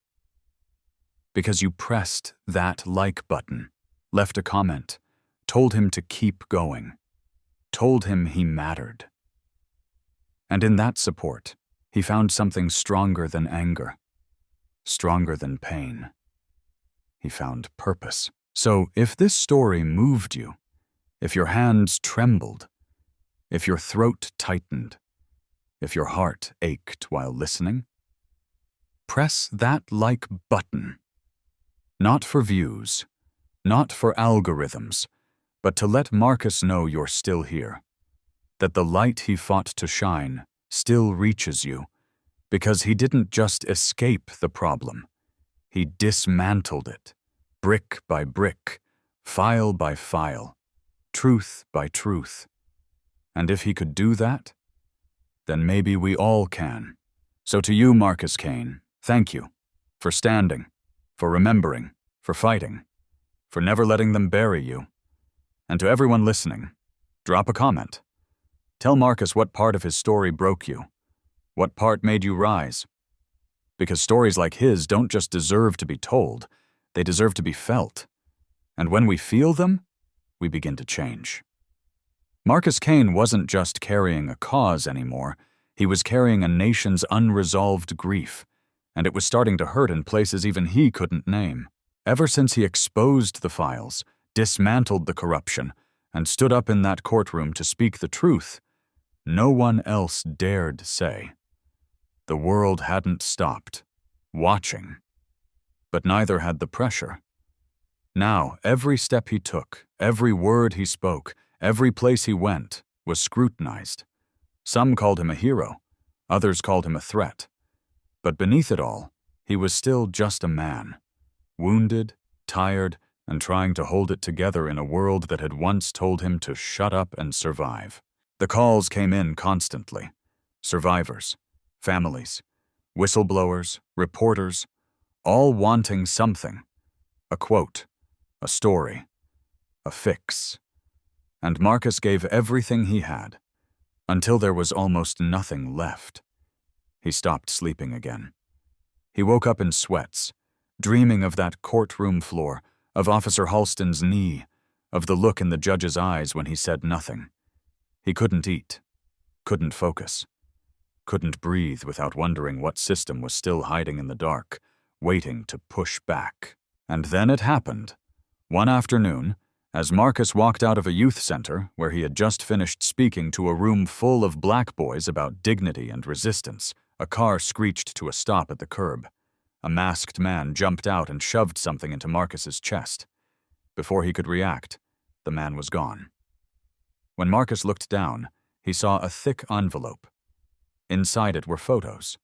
Because you pressed that like button, left a comment, told him to keep going, told him he mattered. And in that support, he found something stronger than anger, stronger than pain. He found purpose. So if this story moved you, if your hands trembled, if your throat tightened, if your heart ached while listening, press that like button. Not for views, not for algorithms, but to let Marcus know you're still here, that the light he fought to shine still reaches you, because he didn't just escape the problem, he dismantled it, brick by brick, file by file, truth by truth. And if he could do that, then maybe we all can. So to you, Marcus Cain, thank you for standing, for remembering, for fighting, for never letting them bury you. And to everyone listening, drop a comment. Tell Marcus what part of his story broke you, what part made you rise. Because stories like his don't just deserve to be told, they deserve to be felt. And when we feel them, we begin to change. Marcus Cain wasn't just carrying a cause anymore, he was carrying a nation's unresolved grief, and it was starting to hurt in places even he couldn't name. Ever since he exposed the files, dismantled the corruption, and stood up in that courtroom to speak the truth, no one else dared say. The world hadn't stopped, watching, but neither had the pressure. Now, every step he took, every word he spoke, every place he went, was scrutinized. Some called him a hero, others called him a threat. But beneath it all, he was still just a man, wounded, tired, and trying to hold it together in a world that had once told him to shut up and survive. The calls came in constantly. Survivors, families, whistleblowers, reporters, all wanting something. A quote, a story, a fix. and Marcus gave everything he had, until there was almost nothing left. He stopped sleeping again. He woke up in sweats, dreaming of that courtroom floor, of Officer Halston's knee, of the look in the judge's eyes when he said nothing. He couldn't eat, couldn't focus, couldn't breathe without wondering what system was still hiding in the dark, waiting to push back. And then it happened. One afternoon, as Marcus walked out of a youth center where he had just finished speaking to a room full of black boys about dignity and resistance, a car screeched to a stop at the curb. A masked man jumped out and shoved something into Marcus's chest. Before he could react, the man was gone. When Marcus looked down, he saw a thick envelope. Inside it were photos,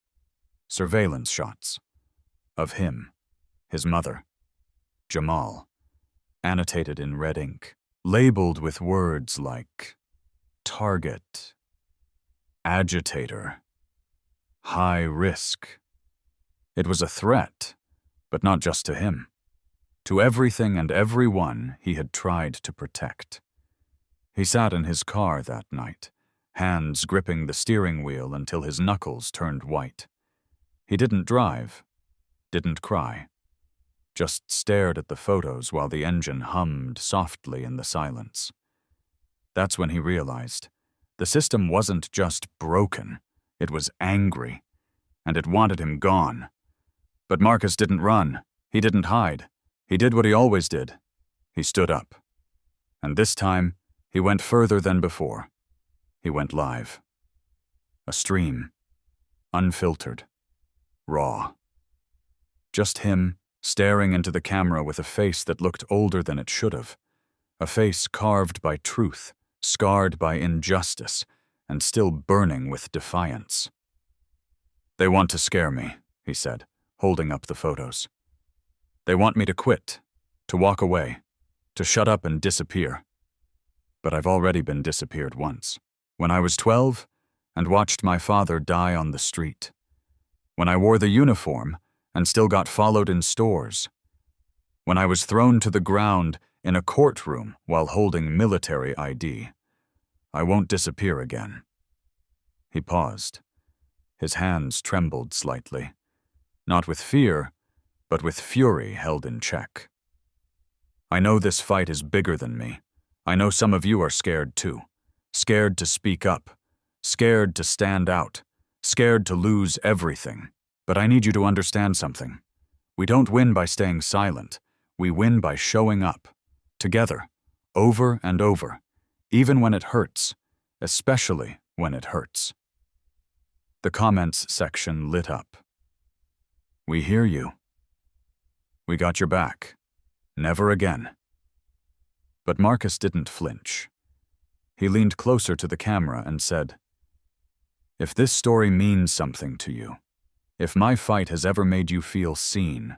surveillance shots, of him, his mother, Jamal, annotated in red ink, labeled with words like target, agitator, high risk. It was a threat, but not just to him, to everything and everyone he had tried to protect. He sat in his car that night, hands gripping the steering wheel until his knuckles turned white. He didn't drive, didn't cry, just stared at the photos while the engine hummed softly in the silence. That's when he realized the system wasn't just broken, it was angry, and it wanted him gone. But Marcus didn't run, he didn't hide, he did what he always did. He stood up. And this time, he went further than before. He went live. A stream, unfiltered, raw. Just him, staring into the camera with a face that looked older than it should have. A face carved by truth, scarred by injustice, and still burning with defiance. "They want to scare me," he said, holding up the photos. "They want me to quit, to walk away, to shut up and disappear. But I've already been disappeared once. When I was 12 and watched my father die on the street. When I wore the uniform and still got followed in stores. When I was thrown to the ground in a courtroom while holding military ID. I won't disappear again." He paused. His hands trembled slightly, not with fear, but with fury held in check. "I know this fight is bigger than me. I know some of you are scared too. Scared to speak up. Scared to stand out. Scared to lose everything. But I need you to understand something. We don't win by staying silent. We win by showing up. Together. Over and over. Even when it hurts. Especially when it hurts." The comments section lit up. "We hear you. We got your back. Never again." But Marcus didn't flinch. He leaned closer to the camera and said, "If this story means something to you, if my fight has ever made you feel seen,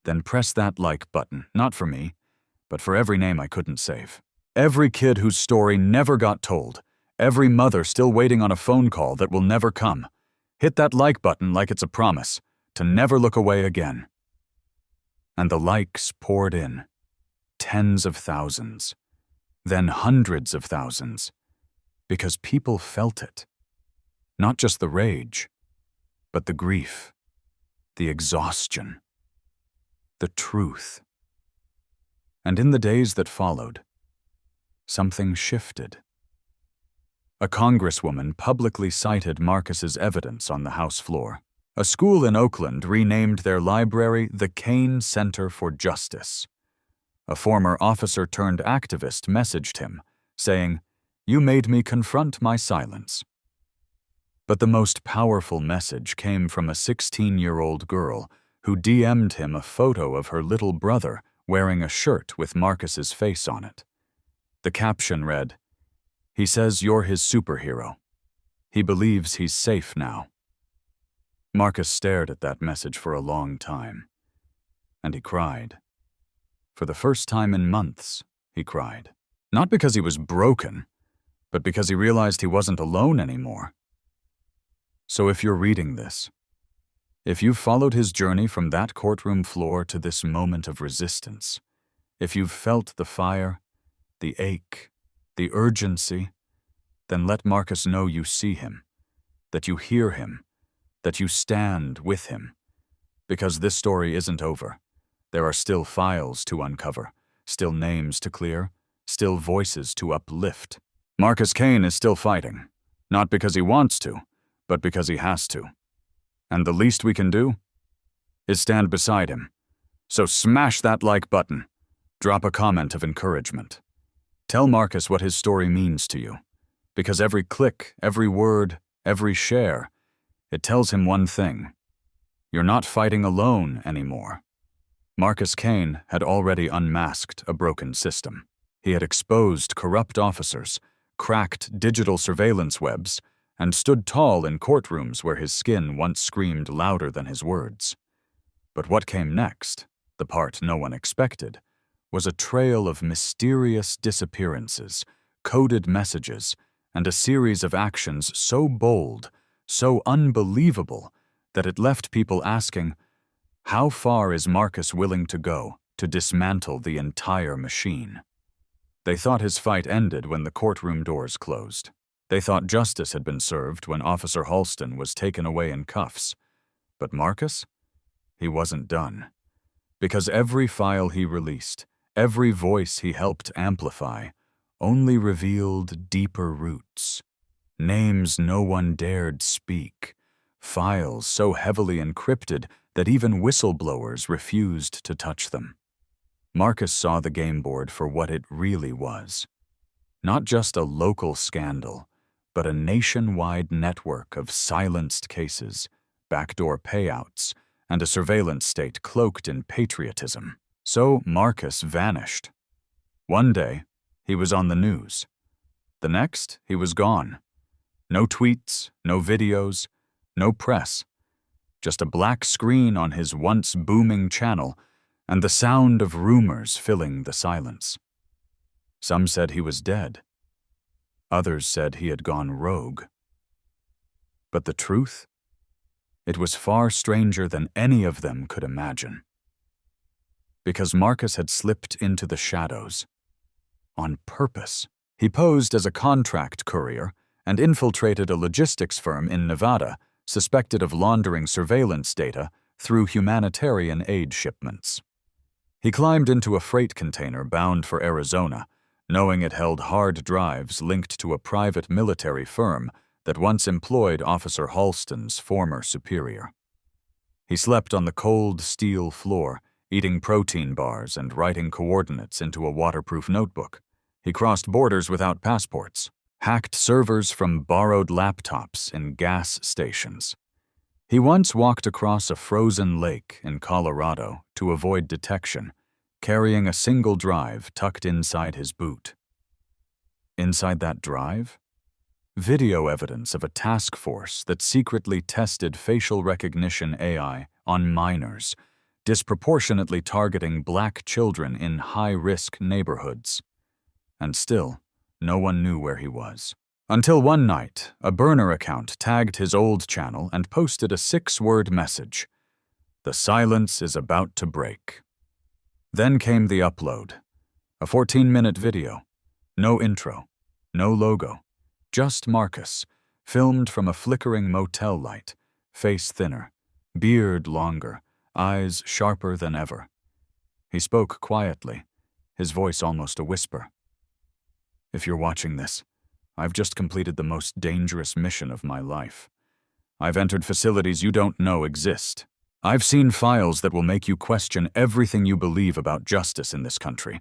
then press that like button, not for me, but for every name I couldn't save. Every kid whose story never got told, every mother still waiting on a phone call that will never come. Hit that like button like it's a promise, to never look away again." And the likes poured in. Tens of thousands. Then hundreds of thousands. Because people felt it. Not just the rage, but the grief, the exhaustion, the truth. And in the days that followed, something shifted. A congresswoman publicly cited Marcus's evidence on the House floor. A school in Oakland renamed their library the Cain Center for Justice. A former officer-turned-activist messaged him, saying, "You made me confront my silence." But the most powerful message came from a 16-year-old girl who DM'd him a photo of her little brother wearing a shirt with Marcus's face on it. The caption read, "He says you're his superhero. He believes he's safe now." Marcus stared at that message for a long time, and he cried. For the first time in months, he cried. Not because he was broken, but because he realized he wasn't alone anymore. So if you're reading this, if you've followed his journey from that courtroom floor to this moment of resistance, if you've felt the fire, the ache, the urgency, then let Marcus know you see him, that you hear him, that you stand with him. Because this story isn't over. There are still files to uncover, still names to clear, still voices to uplift. Marcus Cain is still fighting, not because he wants to, but because he has to. And the least we can do is stand beside him. So smash that like button. Drop a comment of encouragement. Tell Marcus what his story means to you. Because every click, every word, every share, it tells him one thing. You're not fighting alone anymore. Marcus Cain had already unmasked a broken system. He had exposed corrupt officers, cracked digital surveillance webs, and stood tall in courtrooms where his skin once screamed louder than his words. But what came next, the part no one expected, was a trail of mysterious disappearances, coded messages, and a series of actions so bold, so unbelievable, that it left people asking, how far is Marcus willing to go to dismantle the entire machine? They thought his fight ended when the courtroom doors closed. They thought justice had been served when Officer Halston was taken away in cuffs. But Marcus? He wasn't done. Because every file he released, every voice he helped amplify, only revealed deeper roots. Names no one dared speak. Files so heavily encrypted that even whistleblowers refused to touch them. Marcus saw the game board for what it really was. Not just a local scandal, but a nationwide network of silenced cases, backdoor payouts, and a surveillance state cloaked in patriotism. So Marcus vanished. One day, he was on the news. The next, he was gone. No tweets, no videos, no press. Just a black screen on his once booming channel and the sound of rumors filling the silence. Some said he was dead. Others said he had gone rogue. But the truth? It was far stranger than any of them could imagine. Because Marcus had slipped into the shadows. On purpose. He posed as a contract courier and infiltrated a logistics firm in Nevada suspected of laundering surveillance data through humanitarian aid shipments. He climbed into a freight container bound for Arizona, knowing it held hard drives linked to a private military firm that once employed Officer Halston's former superior. He slept on the cold steel floor, eating protein bars and writing coordinates into a waterproof notebook. He crossed borders without passports, hacked servers from borrowed laptops in gas stations. He once walked across a frozen lake in Colorado to avoid detection, carrying a single drive tucked inside his boot. Inside that drive? Video evidence of a task force that secretly tested facial recognition AI on minors, disproportionately targeting black children in high-risk neighborhoods. And still, no one knew where he was. Until one night, a burner account tagged his old channel and posted a 6-word message. The silence is about to break. Then came the upload. A 14-minute video. No intro. No logo. Just Marcus, filmed from a flickering motel light, face thinner, beard longer, eyes sharper than ever. He spoke quietly, his voice almost a whisper. If you're watching this, I've just completed the most dangerous mission of my life. I've entered facilities you don't know exist. I've seen files that will make you question everything you believe about justice in this country.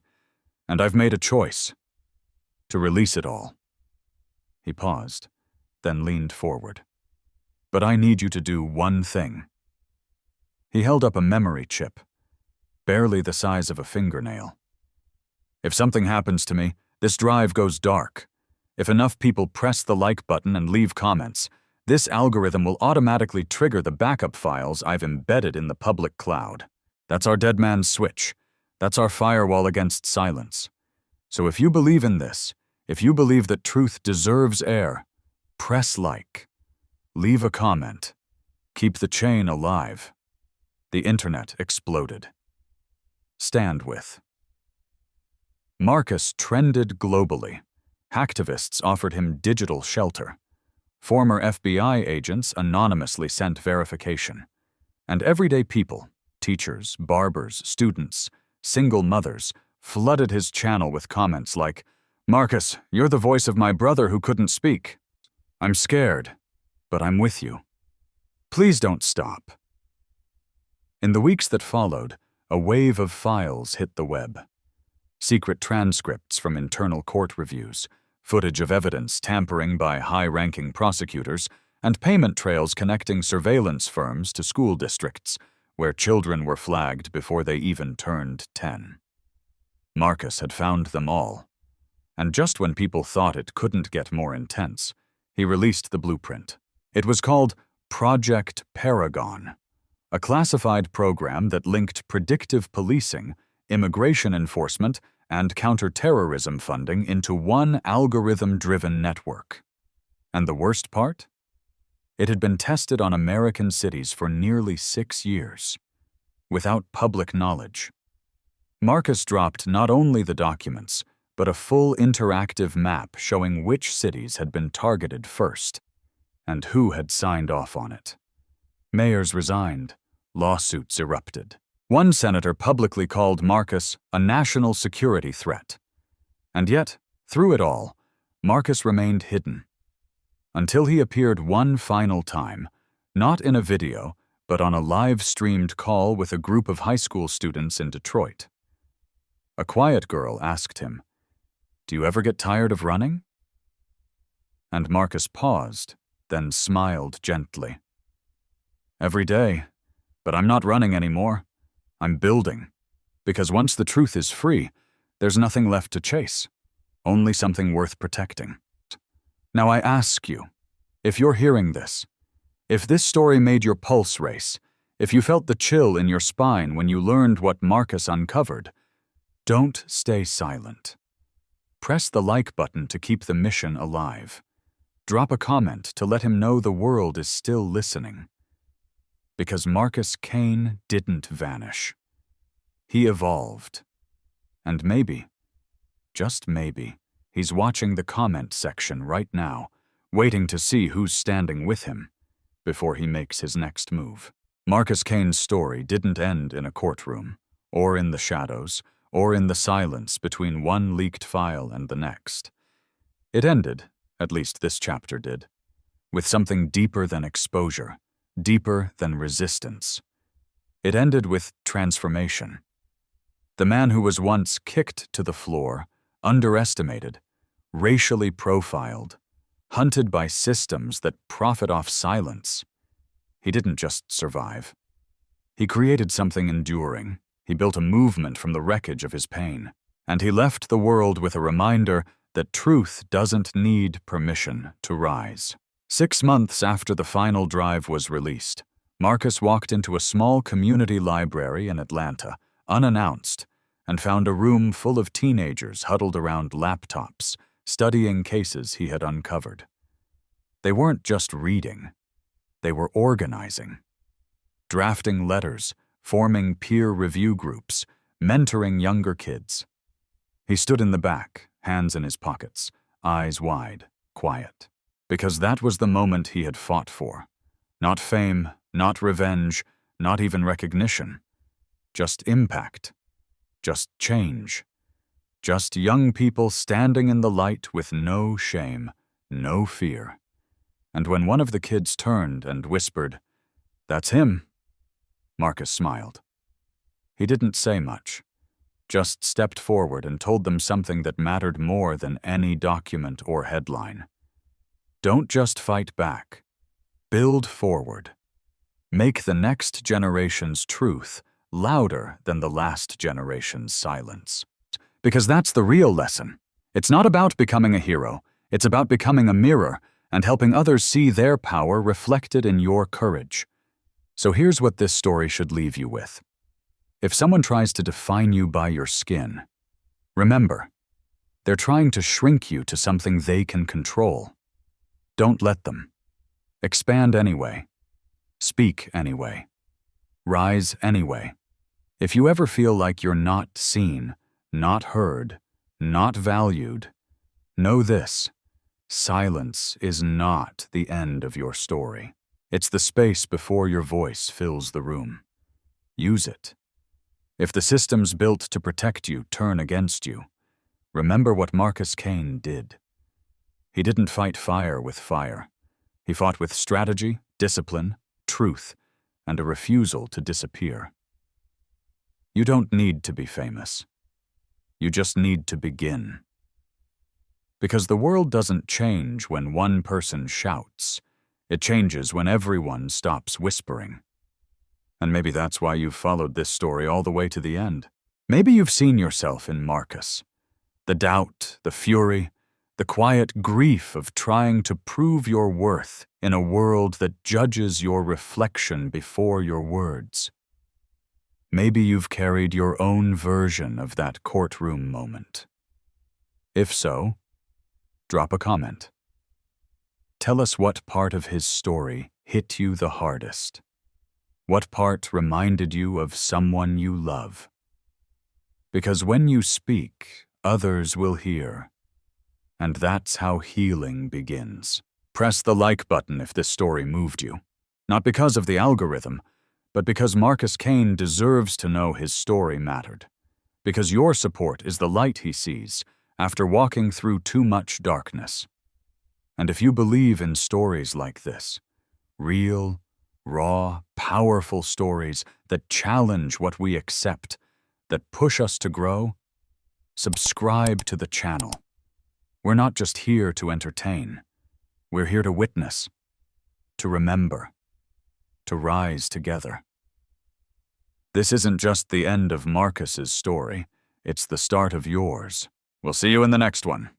And I've made a choice. To release it all. He paused, then leaned forward. But I need you to do one thing. He held up a memory chip, barely the size of a fingernail. If something happens to me, this drive goes dark. If enough people press the like button and leave comments, this algorithm will automatically trigger the backup files I've embedded in the public cloud. That's our dead man's switch. That's our firewall against silence. So if you believe in this, if you believe that truth deserves air, press like. Leave a comment. Keep the chain alive. The internet exploded. Stand with. Marcus trended globally. Hacktivists offered him digital shelter. Former FBI agents anonymously sent verification. And everyday people, teachers, barbers, students, single mothers, flooded his channel with comments like, "Marcus, you're the voice of my brother who couldn't speak. I'm scared, but I'm with you. Please don't stop." In the weeks that followed, a wave of files hit the web. Secret transcripts from internal court reviews, footage of evidence tampering by high-ranking prosecutors, and payment trails connecting surveillance firms to school districts, where children were flagged before they even turned 10. Marcus had found them all. And just when people thought it couldn't get more intense, he released the blueprint. It was called Project Paragon, a classified program that linked predictive policing, immigration enforcement, and counterterrorism funding into one algorithm-driven network. And the worst part? It had been tested on American cities for nearly 6 years, without public knowledge. Marcus dropped not only the documents, but a full interactive map showing which cities had been targeted first, and who had signed off on it. Mayors resigned, lawsuits erupted. One senator publicly called Marcus a national security threat. And yet, through it all, Marcus remained hidden. Until he appeared one final time, not in a video, but on a live-streamed call with a group of high school students in Detroit. A quiet girl asked him, "Do you ever get tired of running?" And Marcus paused, then smiled gently. "Every day, but I'm not running anymore. I'm building. Because once the truth is free, there's nothing left to chase. Only something worth protecting." Now I ask you, if you're hearing this, if this story made your pulse race, if you felt the chill in your spine when you learned what Marcus uncovered, don't stay silent. Press the like button to keep the mission alive. Drop a comment to let him know the world is still listening. Because Marcus Cain didn't vanish. He evolved. And maybe, just maybe, he's watching the comment section right now, waiting to see who's standing with him before he makes his next move. Marcus Cain's story didn't end in a courtroom, or in the shadows, or in the silence between one leaked file and the next. It ended, at least this chapter did, with something deeper than exposure, deeper than resistance. It ended with transformation. The man who was once kicked to the floor, underestimated, racially profiled, hunted by systems that profit off silence. He didn't just survive. He created something enduring. He built a movement from the wreckage of his pain. And he left the world with a reminder that truth doesn't need permission to rise. 6 months after the final drive was released, Marcus walked into a small community library in Atlanta, unannounced, and found a room full of teenagers huddled around laptops, studying cases he had uncovered. They weren't just reading, they were organizing. Drafting letters, forming peer review groups, mentoring younger kids. He stood in the back, hands in his pockets, eyes wide, quiet. Because that was the moment he had fought for. Not fame, not revenge, not even recognition. Just impact. Just change. Just young people standing in the light with no shame, no fear. And when one of the kids turned and whispered, "That's him," Marcus smiled. He didn't say much, just stepped forward and told them something that mattered more than any document or headline. Don't just fight back. Build forward. Make the next generation's truth louder than the last generation's silence. Because that's the real lesson. It's not about becoming a hero. It's about becoming a mirror and helping others see their power reflected in your courage. So here's what this story should leave you with. If someone tries to define you by your skin, remember, they're trying to shrink you to something they can control. Don't let them. Expand anyway. Speak anyway. Rise anyway. If you ever feel like you're not seen, not heard, not valued, Know this: silence is not the end of your story. It's the space before your voice fills the room. Use it. If the systems built to protect you turn against you, remember what Marcus Cain did. He didn't fight fire with fire. He fought with strategy, discipline, truth, and a refusal to disappear. You don't need to be famous. You just need to begin. Because the world doesn't change when one person shouts. It changes when everyone stops whispering. And maybe that's why you've followed this story all the way to the end. Maybe you've seen yourself in Marcus. The doubt, the fury, the quiet grief of trying to prove your worth in a world that judges your reflection before your words. Maybe you've carried your own version of that courtroom moment. If so, drop a comment. Tell us what part of his story hit you the hardest. What part reminded you of someone you love? Because when you speak, others will hear. And that's how healing begins. Press the like button if this story moved you. Not because of the algorithm, but because Marcus Cain deserves to know his story mattered. Because your support is the light he sees after walking through too much darkness. And if you believe in stories like this, real, raw, powerful stories that challenge what we accept, that push us to grow, subscribe to the channel. We're not just here to entertain. We're here to witness, to remember, to rise together. This isn't just the end of Marcus's story, it's the start of yours. We'll see you in the next one.